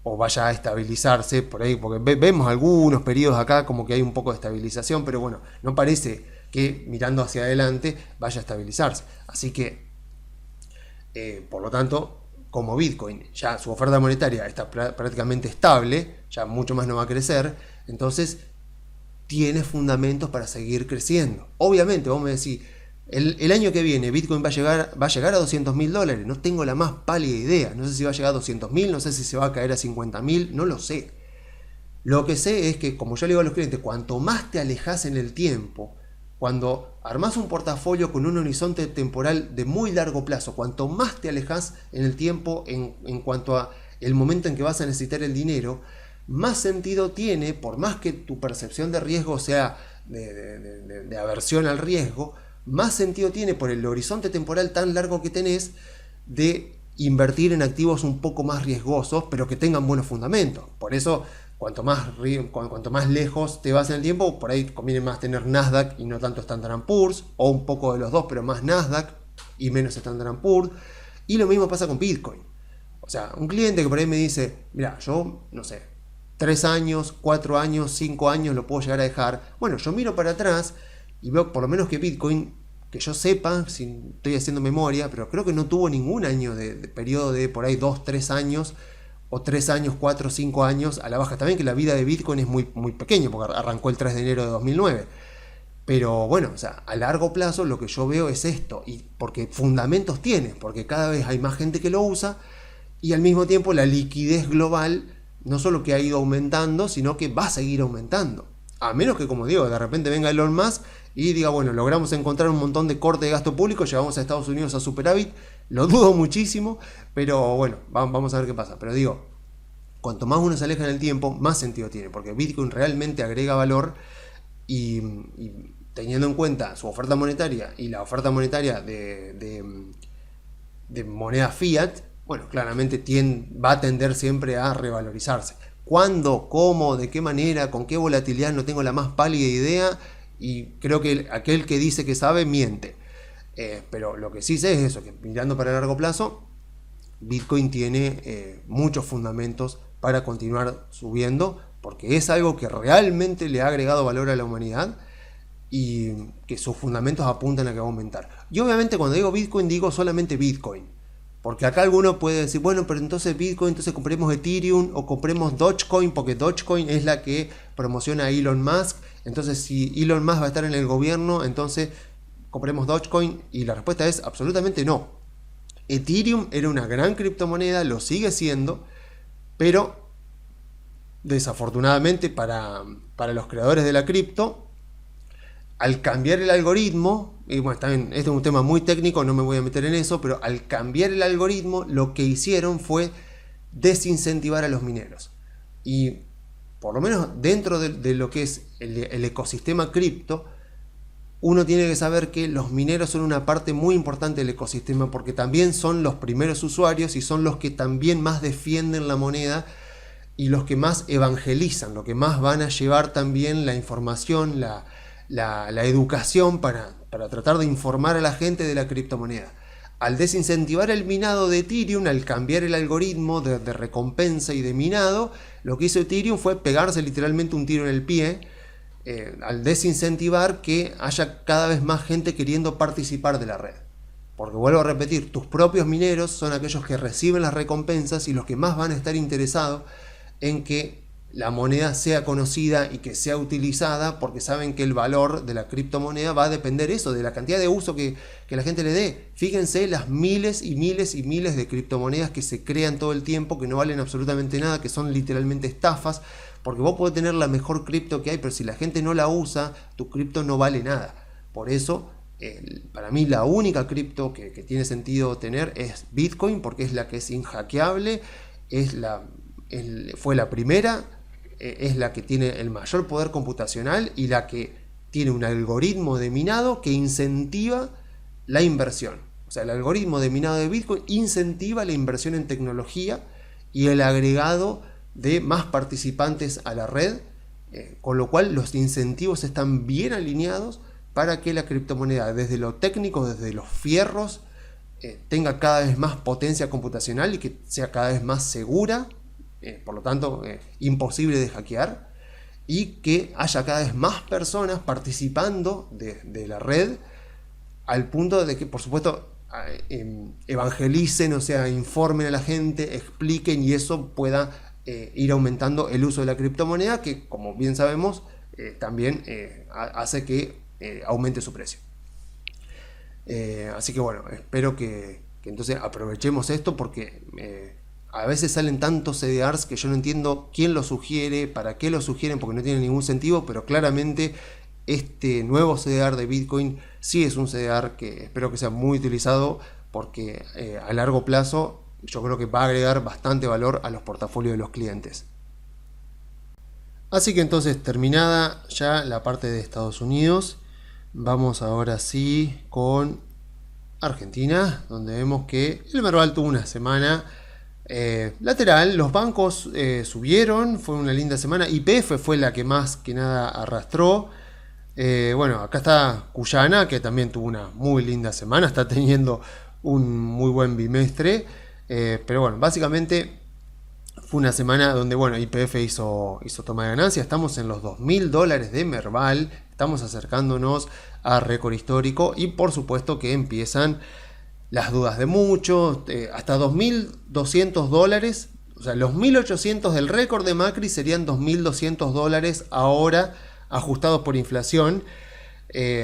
o vaya a estabilizarse por ahí, porque vemos algunos periodos acá como que hay un poco de estabilización, pero bueno, no parece que mirando hacia adelante vaya a estabilizarse. Así que, por lo tanto, como Bitcoin ya su oferta monetaria está prácticamente estable, ya mucho más no va a crecer, entonces tiene fundamentos para seguir creciendo. Obviamente, vos me decís, el año que viene Bitcoin va a llegar a $200.000, no tengo la más pálida idea, no sé si va a llegar a 200.000, no sé si se va a caer a 50.000, no lo sé. Lo que sé es que, como yo le digo a los clientes, cuanto más te alejas en el tiempo, cuando armás un portafolio con un horizonte temporal de muy largo plazo, cuanto más te alejas en el tiempo en cuanto a el momento en que vas a necesitar el dinero, más sentido tiene, por más que tu percepción de riesgo sea de aversión al riesgo, más sentido tiene por el horizonte temporal tan largo que tenés de invertir en activos un poco más riesgosos, pero que tengan buenos fundamentos. Por eso cuanto más lejos te vas en el tiempo, por ahí conviene más tener Nasdaq y no tanto Standard & Poor's, o un poco de los dos, pero más Nasdaq y menos Standard & Poor's. Y lo mismo pasa con Bitcoin. O sea, un cliente que por ahí me dice, mira, yo, no sé, 3 años, 4 años, 5 años lo puedo llegar a dejar. Bueno, yo miro para atrás y veo por lo menos que Bitcoin, que yo sepa, si estoy haciendo memoria, pero creo que no tuvo ningún año de periodo de por ahí 2, 3 años, o 3 años, 4, 5 años a la baja. También que la vida de Bitcoin es muy, muy pequeño, porque arrancó el 3 de enero de 2009. Pero bueno, o sea, a largo plazo lo que yo veo es esto, y porque fundamentos tiene, porque cada vez hay más gente que lo usa, y al mismo tiempo la liquidez global no solo que ha ido aumentando, sino que va a seguir aumentando. A menos que, como digo, de repente venga Elon Musk y diga, bueno, logramos encontrar un montón de corte de gasto público, llevamos a Estados Unidos a superávit. Lo dudo muchísimo, pero bueno, vamos a ver qué pasa. Pero digo, cuanto más uno se aleja en el tiempo, más sentido tiene, porque Bitcoin realmente agrega valor y teniendo en cuenta su oferta monetaria y la oferta monetaria de moneda fiat, bueno, claramente va a tender siempre a revalorizarse. ¿Cuándo? ¿Cómo? ¿De qué manera? ¿Con qué volatilidad? No tengo la más pálida idea, y creo que aquel que dice que sabe miente. Pero lo que sí sé es eso, que mirando para el largo plazo, Bitcoin tiene muchos fundamentos para continuar subiendo, porque es algo que realmente le ha agregado valor a la humanidad y que sus fundamentos apuntan a que va a aumentar. Y obviamente cuando digo Bitcoin, digo solamente Bitcoin. Porque acá alguno puede decir, bueno, pero entonces Bitcoin, entonces compremos Ethereum o compremos Dogecoin, porque Dogecoin es la que promociona a Elon Musk. Entonces, si Elon Musk va a estar en el gobierno, entonces compremos Dogecoin. Y la respuesta es absolutamente no. Ethereum era una gran criptomoneda, lo sigue siendo, pero desafortunadamente para los creadores de la cripto, al cambiar el algoritmo, y bueno, también este es un tema muy técnico, no me voy a meter en eso, pero al cambiar el algoritmo, lo que hicieron fue desincentivar a los mineros. Y por lo menos dentro de lo que es el ecosistema cripto, uno tiene que saber que los mineros son una parte muy importante del ecosistema, porque también son los primeros usuarios y son los que también más defienden la moneda y los que más evangelizan, los que más van a llevar también la información, la educación para tratar de informar a la gente de la criptomoneda. Al desincentivar el minado de Ethereum, al cambiar el algoritmo de recompensa y de minado, lo que hizo Ethereum fue pegarse literalmente un tiro en el pie, al desincentivar que haya cada vez más gente queriendo participar de la red. Porque vuelvo a repetir, tus propios mineros son aquellos que reciben las recompensas y los que más van a estar interesados en que la moneda sea conocida y que sea utilizada, porque saben que el valor de la criptomoneda va a depender eso, de la cantidad de uso que la gente le dé. Fíjense las miles y miles y miles de criptomonedas que se crean todo el tiempo, que no valen absolutamente nada, que son literalmente estafas, porque vos podés tener la mejor cripto que hay, pero si la gente no la usa, tu cripto no vale nada. Por eso, para mí la única cripto que tiene sentido tener es Bitcoin, porque es la que es inhackeable, fue la primera, es la que tiene el mayor poder computacional y la que tiene un algoritmo de minado que incentiva la inversión. O sea, el algoritmo de minado de Bitcoin incentiva la inversión en tecnología y el agregado de más participantes a la red, con lo cual los incentivos están bien alineados para que la criptomoneda, desde lo técnico, desde los fierros, tenga cada vez más potencia computacional y que sea cada vez más segura, por lo tanto imposible de hackear, y que haya cada vez más personas participando de la red, al punto de que, por supuesto, evangelicen, o sea, informen a la gente, expliquen, y eso pueda ir aumentando el uso de la criptomoneda, que, como bien sabemos, también hace que aumente su precio. Así que bueno, espero que entonces aprovechemos esto, porque a veces salen tantos CDRs que yo no entiendo quién lo sugiere, para qué lo sugieren, porque no tiene ningún sentido, pero claramente este nuevo CDR de Bitcoin sí es un CDR que espero que sea muy utilizado, porque a largo plazo yo creo que va a agregar bastante valor a los portafolios de los clientes. Así que entonces, terminada ya la parte de Estados Unidos, vamos ahora sí con Argentina, donde vemos que el Merval tuvo una semana Lateral, los bancos subieron, fue una linda semana. YPF fue la que más que nada arrastró. Bueno, acá está Cuyana, que también tuvo una muy linda semana, está teniendo un muy buen bimestre. Pero bueno, básicamente fue una semana donde, bueno, YPF hizo toma de ganancia. Estamos en los $2.000 de Merval, estamos acercándonos a récord histórico y por supuesto que empiezan las dudas de muchos, hasta $2.200, o sea, los 1.800 del récord de Macri serían $2.200 ahora ajustados por inflación.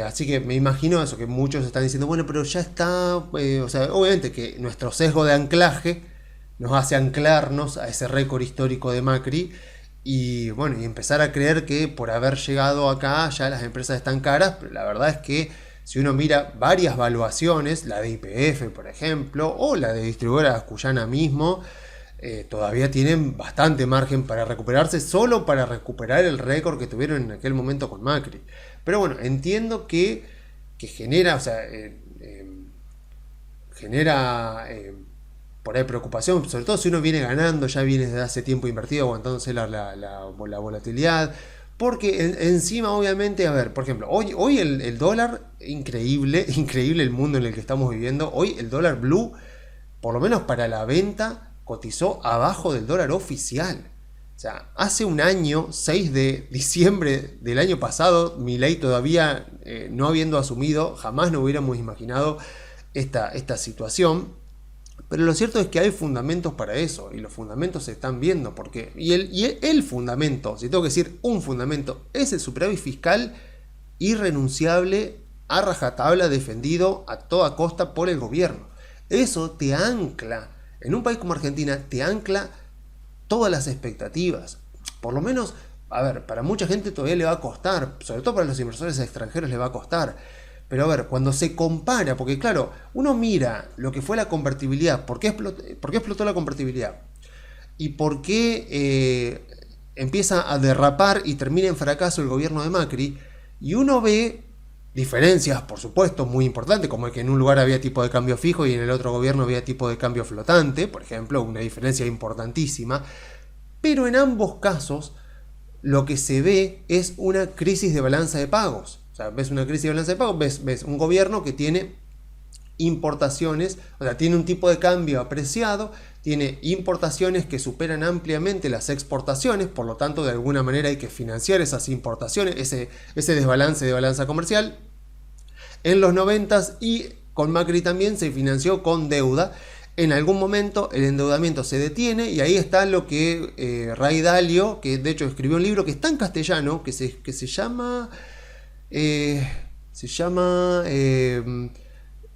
Así que me imagino eso, que muchos están diciendo, bueno, pero ya está, o sea, obviamente que nuestro sesgo de anclaje nos hace anclarnos a ese récord histórico de Macri y bueno, y empezar a creer que por haber llegado acá ya las empresas están caras, pero la verdad es que si uno mira varias valuaciones, la de YPF por ejemplo, o la de distribuidoras Cuyana mismo, todavía tienen bastante margen para recuperarse, solo para recuperar el récord que tuvieron en aquel momento con Macri. Pero bueno, entiendo que genera, o sea, genera por ahí preocupación, sobre todo si uno viene ganando, ya viene desde hace tiempo invertido, aguantándose la volatilidad. Porque encima, obviamente, a ver, por ejemplo, hoy el dólar, increíble el mundo en el que estamos viviendo. Hoy el dólar blue, por lo menos para la venta, cotizó abajo del dólar oficial. O sea, hace un año, 6 de diciembre del año pasado, Milei todavía no habiendo asumido, jamás no hubiéramos imaginado esta situación. Pero lo cierto es que hay fundamentos para eso, y los fundamentos se están viendo, porque y el fundamento, si tengo que decir un fundamento, es el superávit fiscal irrenunciable, a rajatabla, defendido a toda costa por el gobierno. Eso te ancla, en un país como Argentina, te ancla todas las expectativas. Por lo menos, a ver, para mucha gente todavía le va a costar, sobre todo para los inversores extranjeros le va a costar. Pero a ver, cuando se compara, porque claro, uno mira lo que fue la convertibilidad, ¿por qué explotó la convertibilidad? ¿Y por qué empieza a derrapar y termina en fracaso el gobierno de Macri? Y uno ve diferencias, por supuesto, muy importantes, como que en un lugar había tipo de cambio fijo y en el otro gobierno había tipo de cambio flotante, por ejemplo, una diferencia importantísima. Pero en ambos casos, lo que se ve es una crisis de balanza de pagos. O sea, ves una crisis de balanza de pagos, ves un gobierno que tiene importaciones, o sea, tiene un tipo de cambio apreciado, tiene importaciones que superan ampliamente las exportaciones, por lo tanto, de alguna manera hay que financiar esas importaciones, ese desbalance de balanza comercial. En los 90 y con Macri también se financió con deuda. En algún momento el endeudamiento se detiene y ahí está lo que Ray Dalio, que de hecho escribió un libro que está en castellano, que se llama...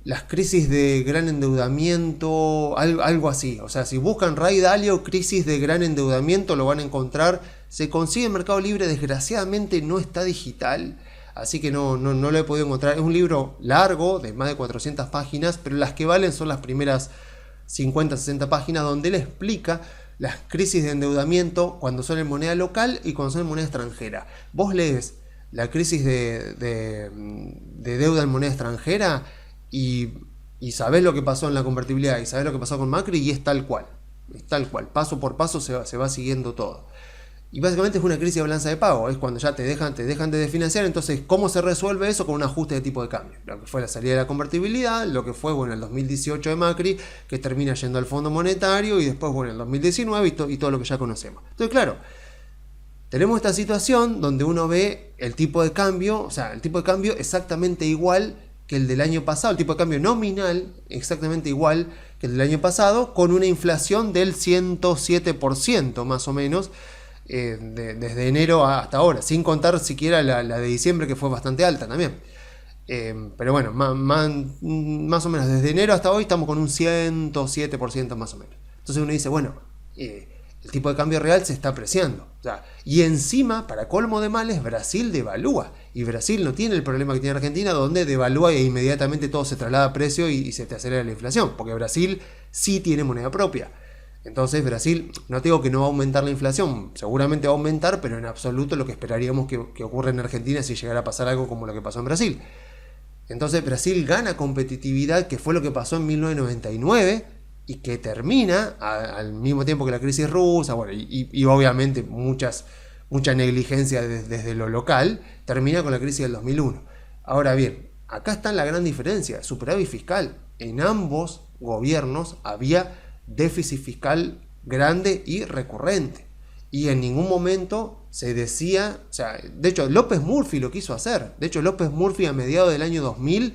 las crisis de gran endeudamiento, algo así. O sea, si buscan Ray Dalio, crisis de gran endeudamiento, lo van a encontrar. Se consigue en Mercado Libre, desgraciadamente no está digital, así que no lo he podido encontrar. Es un libro largo, de más de 400 páginas, pero las que valen son las primeras 50, 60 páginas, donde él explica las crisis de endeudamiento cuando son en moneda local y cuando son en moneda extranjera. Vos lees la crisis de deuda en moneda extranjera y sabés lo que pasó en la convertibilidad y sabés lo que pasó con Macri y es tal cual, paso por paso se va siguiendo todo. Y básicamente es una crisis de balanza de pago, es cuando ya te dejan de desfinanciar. Entonces, ¿cómo se resuelve eso? Con un ajuste de tipo de cambio. Lo que fue la salida de la convertibilidad, lo que fue, bueno, el 2018 de Macri, que termina yendo al Fondo Monetario, y después, bueno, el 2019 y todo lo que ya conocemos. Entonces, claro, tenemos esta situación donde uno ve el tipo de cambio, o sea, el tipo de cambio exactamente igual que el del año pasado, el tipo de cambio nominal exactamente igual que el del año pasado, con una inflación del 107% más o menos, desde enero hasta ahora, sin contar siquiera la de diciembre, que fue bastante alta también. Pero bueno, más o menos desde enero hasta hoy estamos con un 107% más o menos. Entonces uno dice, bueno, el tipo de cambio real se está apreciando. O sea, y encima, para colmo de males, Brasil devalúa. Y Brasil no tiene el problema que tiene Argentina, donde devalúa e inmediatamente todo se traslada a precio y se te acelera la inflación. Porque Brasil sí tiene moneda propia. Entonces Brasil, no digo que no va a aumentar la inflación, seguramente va a aumentar, pero en absoluto lo que esperaríamos que ocurra en Argentina si llegara a pasar algo como lo que pasó en Brasil. Entonces Brasil gana competitividad, que fue lo que pasó en 1999, y que termina al mismo tiempo que la crisis rusa, bueno, y obviamente mucha negligencia desde lo local, termina con la crisis del 2001. Ahora bien, acá está la gran diferencia, superávit fiscal. En ambos gobiernos había déficit fiscal grande y recurrente. Y en ningún momento se decía, o sea, de hecho López Murphy lo quiso hacer. De hecho López Murphy a mediados del año 2000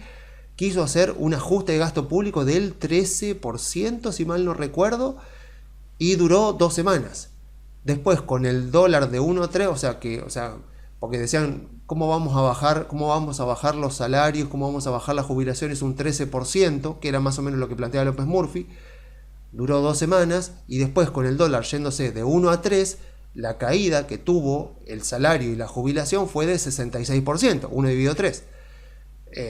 quiso hacer un ajuste de gasto público del 13%, si mal no recuerdo, y duró 2 semanas. Después con el dólar de 1 a 3, porque decían, ¿cómo vamos a bajar los salarios? ¿Cómo vamos a bajar las jubilaciones un 13%? Que era más o menos lo que planteaba López Murphy. Duró 2 semanas y después con el dólar yéndose de 1 a 3, la caída que tuvo el salario y la jubilación fue de 66%, 1 dividido 3.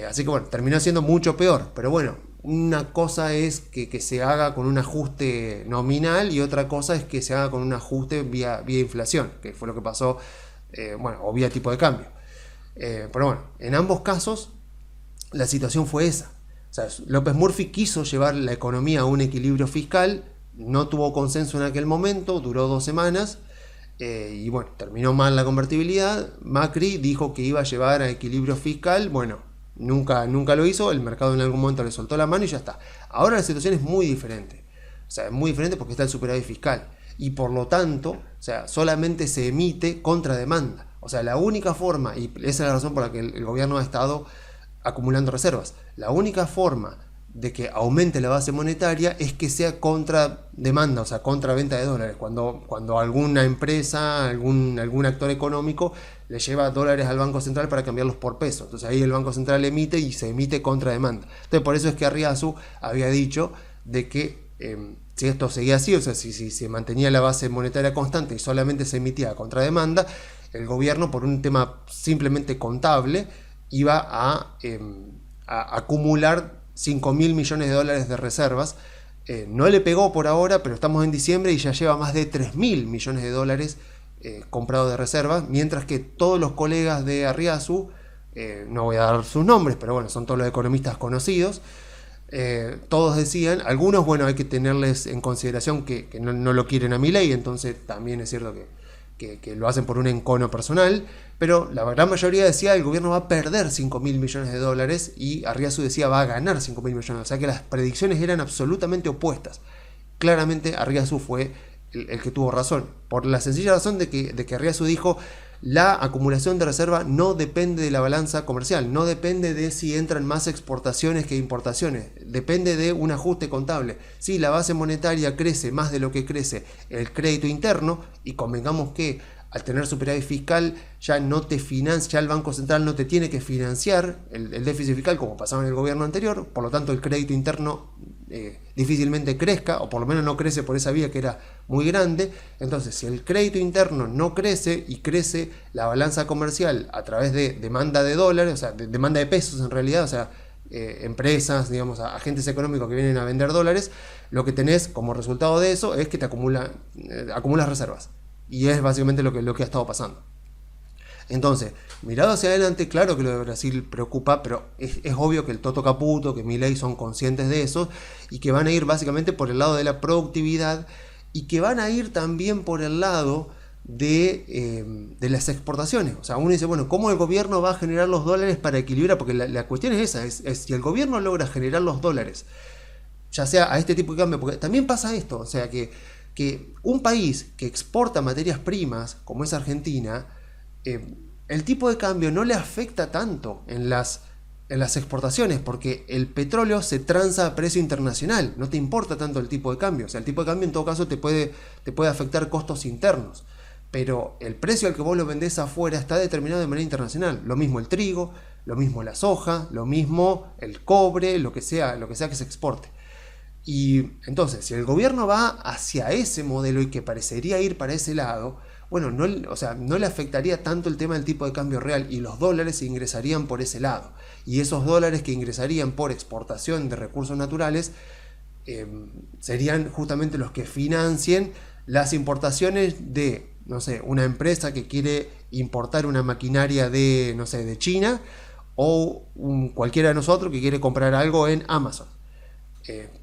Así que bueno, terminó siendo mucho peor. Pero bueno, una cosa es que se haga con un ajuste nominal y otra cosa es que se haga con un ajuste vía inflación, que fue lo que pasó, o vía tipo de cambio. Pero bueno, en ambos casos la situación fue esa. O sea, López Murphy quiso llevar la economía a un equilibrio fiscal, no tuvo consenso en aquel momento, duró 2 semanas, y bueno, terminó mal la convertibilidad. Macri dijo que iba a llevar a equilibrio fiscal, bueno, nunca lo hizo, el mercado en algún momento le soltó la mano y ya está. Ahora la situación es muy diferente, o sea, es muy diferente porque está el superávit fiscal, y por lo tanto, o sea, solamente se emite contra demanda. O sea, la única forma, y esa es la razón por la que el gobierno ha estado acumulando reservas, la única forma de que aumente la base monetaria es que sea contra demanda, o sea, contra venta de dólares. Cuando alguna empresa, algún actor económico le lleva dólares al Banco Central para cambiarlos por pesos. Entonces ahí el Banco Central emite y se emite contra demanda. Entonces por eso es que Arriazu había dicho de que si esto seguía así, o sea, si se mantenía la base monetaria constante y solamente se emitía contra demanda, el gobierno, por un tema simplemente contable, iba a acumular 5.000 millones de dólares de reservas. No le pegó por ahora, pero estamos en diciembre y ya lleva más de 3.000 millones de dólares comprados de reservas, mientras que todos los colegas de Arriazu, no voy a dar sus nombres, pero bueno, son todos los economistas conocidos, todos decían, algunos, bueno, hay que tenerles en consideración que no lo quieren a Milei, entonces también es cierto que lo hacen por un encono personal, pero la gran mayoría decía el gobierno va a perder 5.000 millones de dólares y Arriazu decía va a ganar 5.000 millones, o sea que las predicciones eran absolutamente opuestas. Claramente Arriazu fue el que tuvo razón, por la sencilla razón de que Arriazu dijo: la acumulación de reserva no depende de la balanza comercial, no depende de si entran más exportaciones que importaciones, depende de un ajuste contable. Si la base monetaria crece más de lo que crece el crédito interno, y convengamos que al tener superávit fiscal ya no te financia, ya el Banco Central no te tiene que financiar el déficit fiscal como pasaba en el gobierno anterior, por lo tanto el crédito interno difícilmente crezca, o por lo menos no crece por esa vía que era muy grande. Entonces, si el crédito interno no crece y crece la balanza comercial a través de demanda de dólares, o sea, de demanda de pesos en realidad, o sea, empresas, digamos, agentes económicos que vienen a vender dólares, lo que tenés como resultado de eso es que te acumulas reservas. Y es básicamente lo que ha estado pasando. Entonces, mirado hacia adelante, claro que lo de Brasil preocupa, pero es obvio que el Toto Caputo, que Milei son conscientes de eso, y que van a ir básicamente por el lado de la productividad, y que van a ir también por el lado de las exportaciones. O sea, uno dice, bueno, ¿cómo el gobierno va a generar los dólares para equilibrar? Porque la cuestión es esa, es si el gobierno logra generar los dólares, ya sea a este tipo de cambio, porque también pasa esto, o sea, que un país que exporta materias primas, como es Argentina, el tipo de cambio no le afecta tanto en las exportaciones, porque el petróleo se transa a precio internacional, no te importa tanto el tipo de cambio. O sea, el tipo de cambio en todo caso te puede afectar costos internos, pero el precio al que vos lo vendés afuera está determinado de manera internacional. Lo mismo el trigo, lo mismo la soja, lo mismo el cobre, lo que sea que se exporte. Y entonces, si el gobierno va hacia ese modelo y que parecería ir para ese lado, bueno, no le afectaría tanto el tema del tipo de cambio real, y los dólares ingresarían por ese lado. Y esos dólares que ingresarían por exportación de recursos naturales serían justamente los que financien las importaciones de, no sé, una empresa que quiere importar una maquinaria de, no sé, de China, o cualquiera de nosotros que quiere comprar algo en Amazon.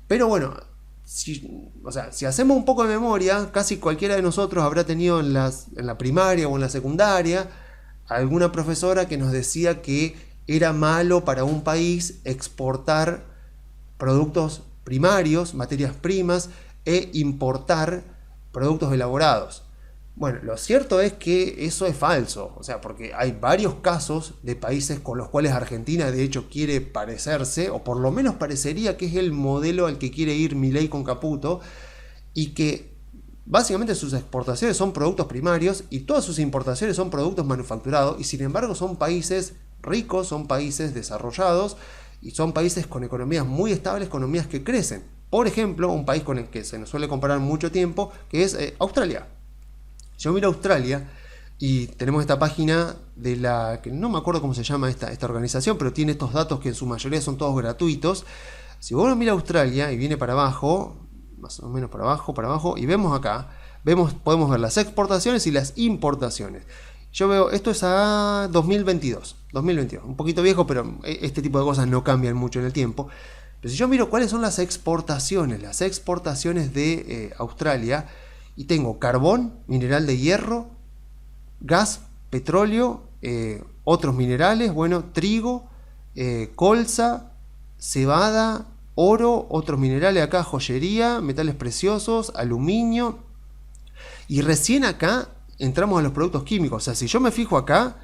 Pero bueno, si hacemos un poco de memoria, casi cualquiera de nosotros habrá tenido en la primaria o en la secundaria alguna profesora que nos decía que era malo para un país exportar productos primarios, materias primas, e importar productos elaborados. Bueno, lo cierto es que eso es falso, o sea, porque hay varios casos de países con los cuales Argentina de hecho quiere parecerse, o por lo menos parecería que es el modelo al que quiere ir Milei con Caputo, y que básicamente sus exportaciones son productos primarios y todas sus importaciones son productos manufacturados, y sin embargo son países ricos, son países desarrollados, y son países con economías muy estables, economías que crecen. Por ejemplo, un país con el que se nos suele comparar mucho tiempo, que es Australia. Yo miro Australia y tenemos esta página de la que no me acuerdo cómo se llama esta organización, pero tiene estos datos que en su mayoría son todos gratuitos. Si uno mira Australia y viene para abajo, más o menos para abajo, y vemos acá, podemos ver las exportaciones y las importaciones. Yo veo, esto es a 2022, un poquito viejo, pero este tipo de cosas no cambian mucho en el tiempo. Pero si yo miro cuáles son las exportaciones de Australia, y tengo carbón, mineral de hierro, gas, petróleo, otros minerales, bueno, trigo, colza, cebada, oro, otros minerales acá, joyería, metales preciosos, aluminio. Y recién acá entramos a los productos químicos. O sea, si yo me fijo acá,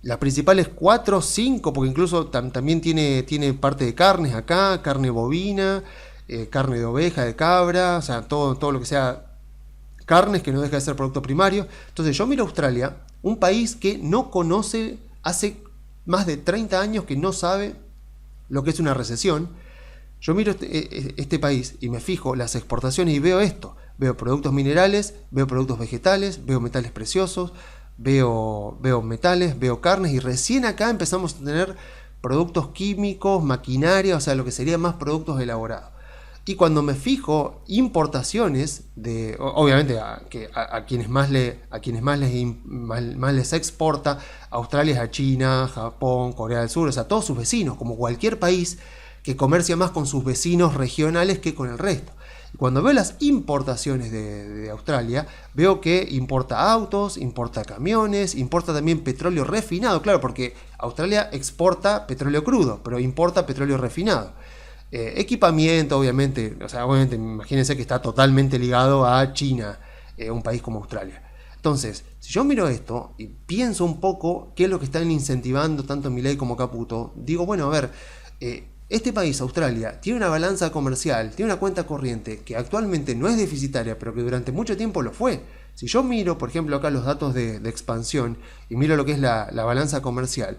las principales 4 o 5, porque incluso también tiene parte de carnes acá, carne bovina, carne de oveja, de cabra, o sea, todo lo que sea carnes que no deja de ser producto primario. Entonces yo miro Australia, un país que no conoce, hace más de 30 años que no sabe lo que es una recesión. Yo miro este país y me fijo las exportaciones y veo esto. Veo productos minerales, veo productos vegetales, veo metales preciosos, veo metales, veo carnes, y recién acá empezamos a tener productos químicos, maquinaria, o sea, lo que serían más productos elaborados. Y cuando me fijo importaciones de, obviamente a quienes más les exporta, Australia es a China, Japón, Corea del Sur, o sea, todos sus vecinos, como cualquier país que comercia más con sus vecinos regionales que con el resto. Y cuando veo las importaciones de Australia, veo que importa autos, importa camiones, importa también petróleo refinado, claro, porque Australia exporta petróleo crudo, pero importa petróleo refinado. Equipamiento, obviamente, imagínense que está totalmente ligado a China, un país como Australia. Entonces, si yo miro esto y pienso un poco qué es lo que están incentivando tanto Milei como Caputo, digo, bueno, a ver, este país, Australia, tiene una balanza comercial, tiene una cuenta corriente que actualmente no es deficitaria, pero que durante mucho tiempo lo fue. Si yo miro, por ejemplo, acá los datos de expansión y miro lo que es la balanza comercial,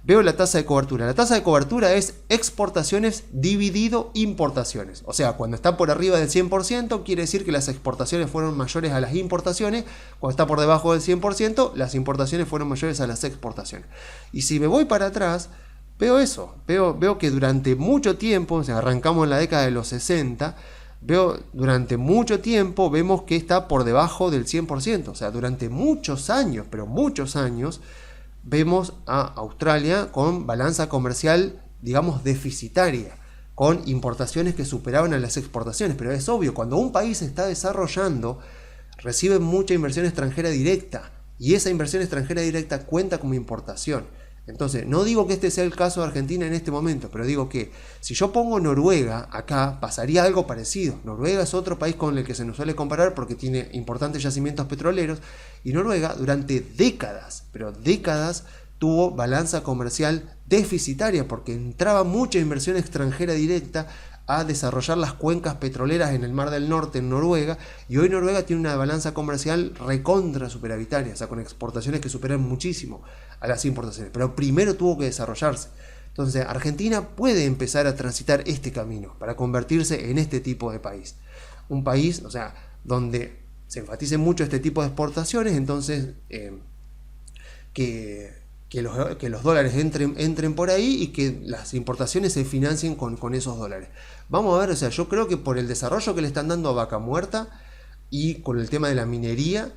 veo la tasa de cobertura. La tasa de cobertura es exportaciones dividido importaciones. O sea, cuando está por arriba del 100%, quiere decir que las exportaciones fueron mayores a las importaciones. Cuando está por debajo del 100%, las importaciones fueron mayores a las exportaciones. Y si me voy para atrás, veo eso. Veo que durante mucho tiempo, o sea, arrancamos en la década de los 60, durante mucho tiempo vemos que está por debajo del 100%. O sea, durante muchos años, pero muchos años, vemos a Australia con balanza comercial, digamos, deficitaria, con importaciones que superaban a las exportaciones. Pero es obvio, cuando un país se está desarrollando, recibe mucha inversión extranjera directa, y esa inversión extranjera directa cuenta como importación. Entonces, no digo que este sea el caso de Argentina en este momento, pero digo que si yo pongo Noruega acá, pasaría algo parecido. Noruega es otro país con el que se nos suele comparar porque tiene importantes yacimientos petroleros, y Noruega durante décadas, pero décadas, tuvo balanza comercial deficitaria porque entraba mucha inversión extranjera directa a desarrollar las cuencas petroleras en el Mar del Norte, en Noruega, y hoy Noruega tiene una balanza comercial recontra superavitaria, o sea, con exportaciones que superan muchísimo a las importaciones, pero primero tuvo que desarrollarse. Entonces, Argentina puede empezar a transitar este camino para convertirse en este tipo de país. Un país, o sea, donde se enfatice mucho este tipo de exportaciones, entonces que los dólares entren por ahí y que las importaciones se financien con esos dólares. Vamos a ver, o sea, yo creo que por el desarrollo que le están dando a Vaca Muerta y con el tema de la minería,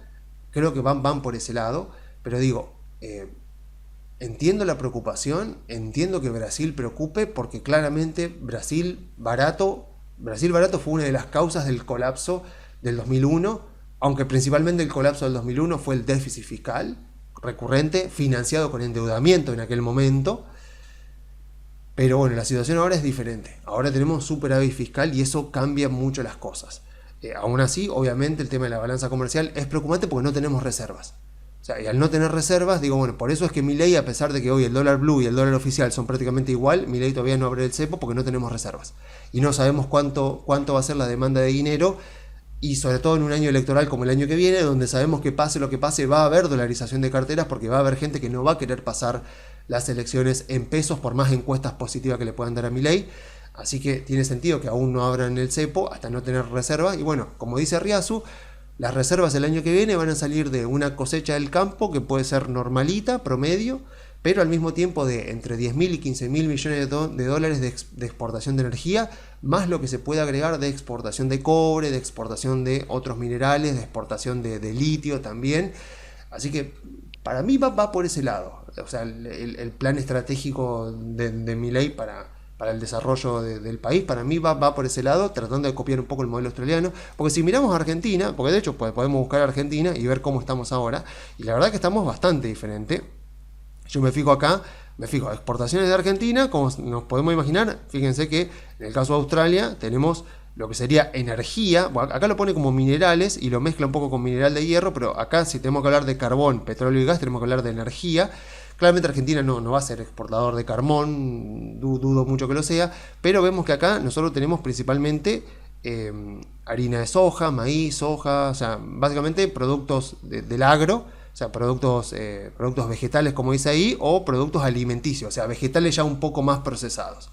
creo que van por ese lado, pero digo, entiendo la preocupación, entiendo que Brasil preocupe, porque claramente Brasil barato Brasil barato fue una de las causas del colapso del 2001, aunque principalmente el colapso del 2001 fue el déficit fiscal recurrente, financiado con endeudamiento en aquel momento. Pero bueno, la situación ahora es diferente. Ahora tenemos superávit fiscal y eso cambia mucho las cosas. Aún así, obviamente, el tema de la balanza comercial es preocupante porque no tenemos reservas. O sea, y al no tener reservas, digo, bueno, por eso es que Milei, a pesar de que hoy el dólar blue y el dólar oficial son prácticamente igual, Milei todavía no abre el cepo porque no tenemos reservas. Y no sabemos cuánto va a ser la demanda de dinero, y sobre todo en un año electoral como el año que viene, donde sabemos que pase lo que pase, va a haber dolarización de carteras porque va a haber gente que no va a querer pasar las elecciones en pesos por más encuestas positivas que le puedan dar a Milei. Así que tiene sentido que aún no abran el cepo hasta no tener reservas. Y bueno, como dice Riazu, las reservas el año que viene van a salir de una cosecha del campo que puede ser normalita, promedio, pero al mismo tiempo de entre 10.000 y 15.000 millones de dólares de exportación de energía, más lo que se puede agregar de exportación de cobre, de exportación de otros minerales, de exportación de litio también. Así que para mí va por ese lado. O sea, el plan estratégico de Milei para el desarrollo del país, para mí va por ese lado, tratando de copiar un poco el modelo australiano. Porque si miramos a Argentina, porque de hecho podemos buscar a Argentina y ver cómo estamos ahora, y la verdad que estamos bastante diferente. Yo me fijo acá, exportaciones de Argentina, como nos podemos imaginar, fíjense que en el caso de Australia tenemos lo que sería energía, bueno, acá lo pone como minerales y lo mezcla un poco con mineral de hierro, pero acá si tenemos que hablar de carbón, petróleo y gas, tenemos que hablar de energía. Claramente Argentina no va a ser exportador de carbón, dudo mucho que lo sea, pero vemos que acá nosotros tenemos principalmente harina de soja, maíz, soja, o sea, básicamente productos del agro. O sea, productos vegetales, como dice ahí, o productos alimenticios, o sea, vegetales ya un poco más procesados.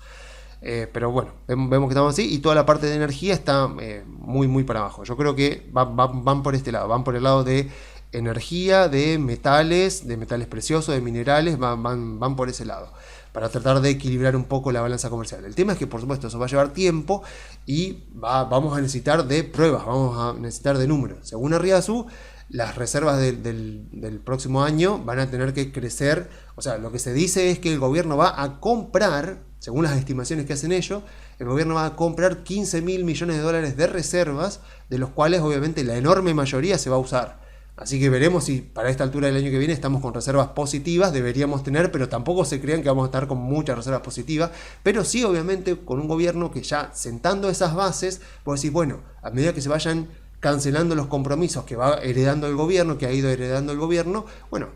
Pero bueno, vemos que estamos así y toda la parte de energía está muy para abajo. Yo creo que van por este lado, van por el lado de energía, de metales preciosos, de minerales, van por ese lado, para tratar de equilibrar un poco la balanza comercial. El tema es que, por supuesto, eso va a llevar tiempo y vamos a necesitar de pruebas, vamos a necesitar de números. Según Arriazu, las reservas del próximo año van a tener que crecer. O sea, lo que se dice es que el gobierno va a comprar, según las estimaciones que hacen ellos, el gobierno va a comprar 15.000 millones de dólares de reservas, de los cuales obviamente la enorme mayoría se va a usar. Así que veremos si para esta altura del año que viene estamos con reservas positivas, deberíamos tener, pero tampoco se crean que vamos a estar con muchas reservas positivas, pero sí obviamente con un gobierno que ya sentando esas bases, pues decir, bueno, a medida que se vayan cancelando los compromisos que va heredando el gobierno, que ha ido heredando el gobierno, bueno,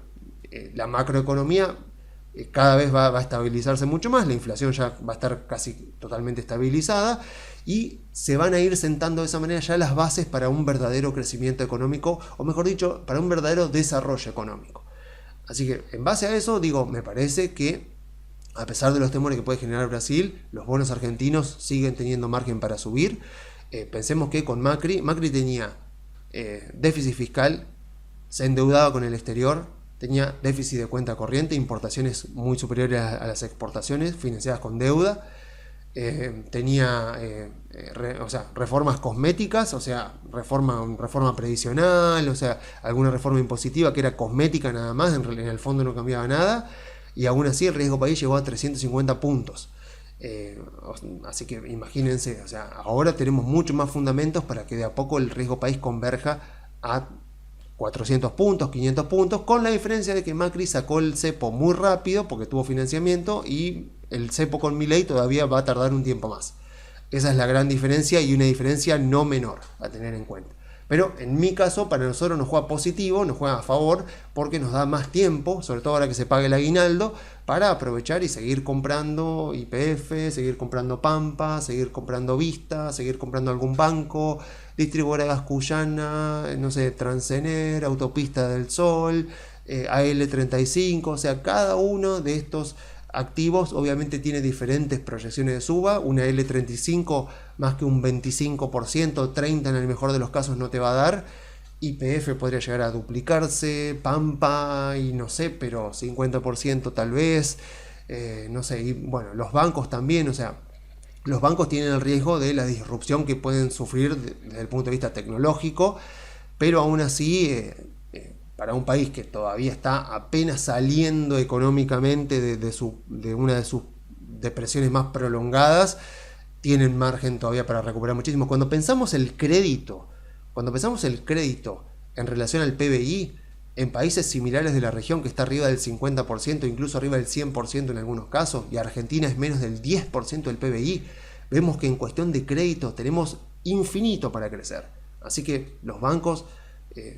la macroeconomía cada vez va a estabilizarse mucho más, la inflación ya va a estar casi totalmente estabilizada y se van a ir sentando de esa manera ya las bases para un verdadero crecimiento económico, o mejor dicho, para un verdadero desarrollo económico. Así que en base a eso, digo, me parece que a pesar de los temores que puede generar Brasil, los bonos argentinos siguen teniendo margen para subir. Pensemos que con Macri tenía déficit fiscal, se endeudaba con el exterior, tenía déficit de cuenta corriente, importaciones muy superiores a las exportaciones, financiadas con deuda, tenía reformas cosméticas, o sea, reforma previsional, o sea, alguna reforma impositiva que era cosmética nada más, en el fondo no cambiaba nada, y aún así el riesgo país llegó a 350 puntos. Así que imagínense, o sea, ahora tenemos muchos más fundamentos para que de a poco el riesgo país converja a 400 puntos, 500 puntos, con la diferencia de que Macri sacó el cepo muy rápido porque tuvo financiamiento y el cepo con Milei todavía va a tardar un tiempo más. Esa es la gran diferencia y una diferencia no menor a tener en cuenta. Pero en mi caso, para nosotros nos juega positivo, nos juega a favor, porque nos da más tiempo, sobre todo ahora que se pague el aguinaldo, para aprovechar y seguir comprando YPF, seguir comprando Pampa, seguir comprando Vista, seguir comprando algún banco, distribuidora de gas Cuyana, no sé, Transener, Autopista del Sol, AL35, o sea, cada uno de estos activos obviamente tiene diferentes proyecciones de suba. Una L35 más que un 25%, 30% en el mejor de los casos no te va a dar. YPF podría llegar a duplicarse, Pampa y no sé, pero 50% tal vez, no sé, y bueno, los bancos también, o sea, los bancos tienen el riesgo de la disrupción que pueden sufrir desde el punto de vista tecnológico, pero aún así para un país que todavía está apenas saliendo económicamente de una de sus depresiones más prolongadas, tienen margen todavía para recuperar muchísimo. Cuando pensamos el crédito en relación al PBI, en países similares de la región que está arriba del 50%, incluso arriba del 100% en algunos casos, y Argentina es menos del 10% del PBI, vemos que en cuestión de crédito tenemos infinito para crecer. Así que los bancos,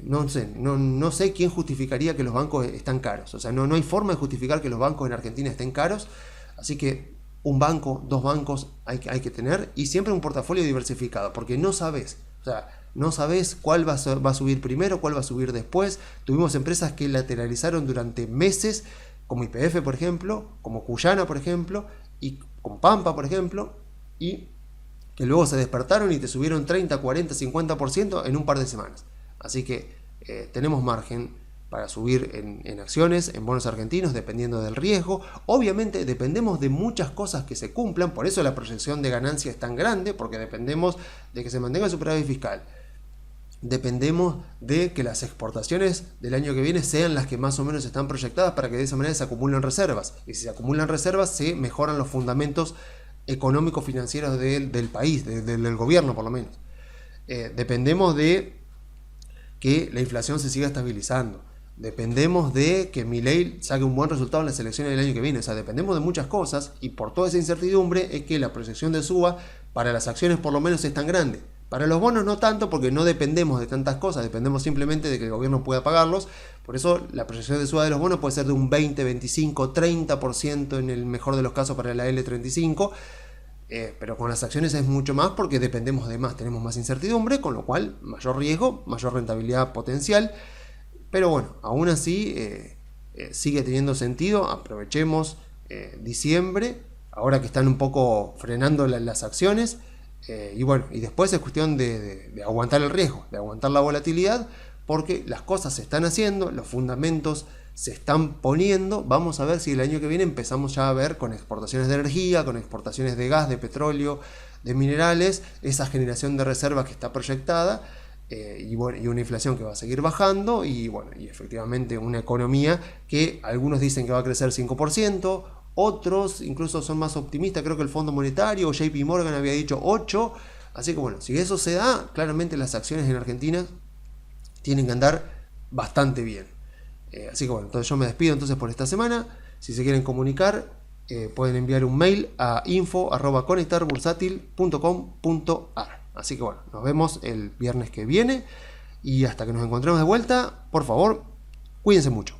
no sé quién justificaría que los bancos están caros. O sea, no hay forma de justificar que los bancos en Argentina estén caros. Así que un banco, dos bancos hay que tener, y siempre un portafolio diversificado, porque no sabes. O sea, no sabes cuál va a subir primero, cuál va a subir después. Tuvimos empresas que lateralizaron durante meses, como YPF, por ejemplo, como Cuyana, por ejemplo, y con Pampa, por ejemplo, y que luego se despertaron y te subieron 30, 40, 50% en un par de semanas. Así que tenemos margen para subir en acciones, en bonos argentinos, dependiendo del riesgo. Obviamente dependemos de muchas cosas que se cumplan, por eso la proyección de ganancia es tan grande, porque dependemos de que se mantenga el superávit fiscal. Dependemos de que las exportaciones del año que viene sean las que más o menos están proyectadas, para que de esa manera se acumulen reservas. Y si se acumulan reservas, se mejoran los fundamentos económicos financieros del país, del gobierno por lo menos. Dependemos de que la inflación se siga estabilizando. Dependemos de que Milei saque un buen resultado en las elecciones del año que viene. O sea, dependemos de muchas cosas, y por toda esa incertidumbre es que la proyección de suba para las acciones por lo menos es tan grande. Para los bonos no tanto, porque no dependemos de tantas cosas, dependemos simplemente de que el gobierno pueda pagarlos. Por eso la proyección de suba de los bonos puede ser de un 20, 25, 30% en el mejor de los casos para la L35. Pero con las acciones es mucho más, porque dependemos de más, tenemos más incertidumbre, con lo cual mayor riesgo, mayor rentabilidad potencial. Pero bueno, aún así sigue teniendo sentido. Aprovechemos diciembre, ahora que están un poco frenando las acciones. Y bueno, y después es cuestión de aguantar el riesgo, de aguantar la volatilidad, porque las cosas se están haciendo, los fundamentos se están poniendo. Vamos a ver si el año que viene empezamos ya a ver, con exportaciones de energía, con exportaciones de gas, de petróleo, de minerales, esa generación de reservas que está proyectada, y bueno, y una inflación que va a seguir bajando, y bueno, y efectivamente una economía que algunos dicen que va a crecer 5%, otros incluso son más optimistas. Creo que el Fondo Monetario o JP Morgan había dicho 8%. Así que bueno, si eso se da, claramente las acciones en Argentina tienen que andar bastante bien. Así que bueno, entonces yo me despido entonces por esta semana. Si se quieren comunicar, pueden enviar un mail a info@conectarbursátil.com.ar. Así que bueno, nos vemos el viernes que viene, y hasta que nos encontremos de vuelta, por favor, cuídense mucho.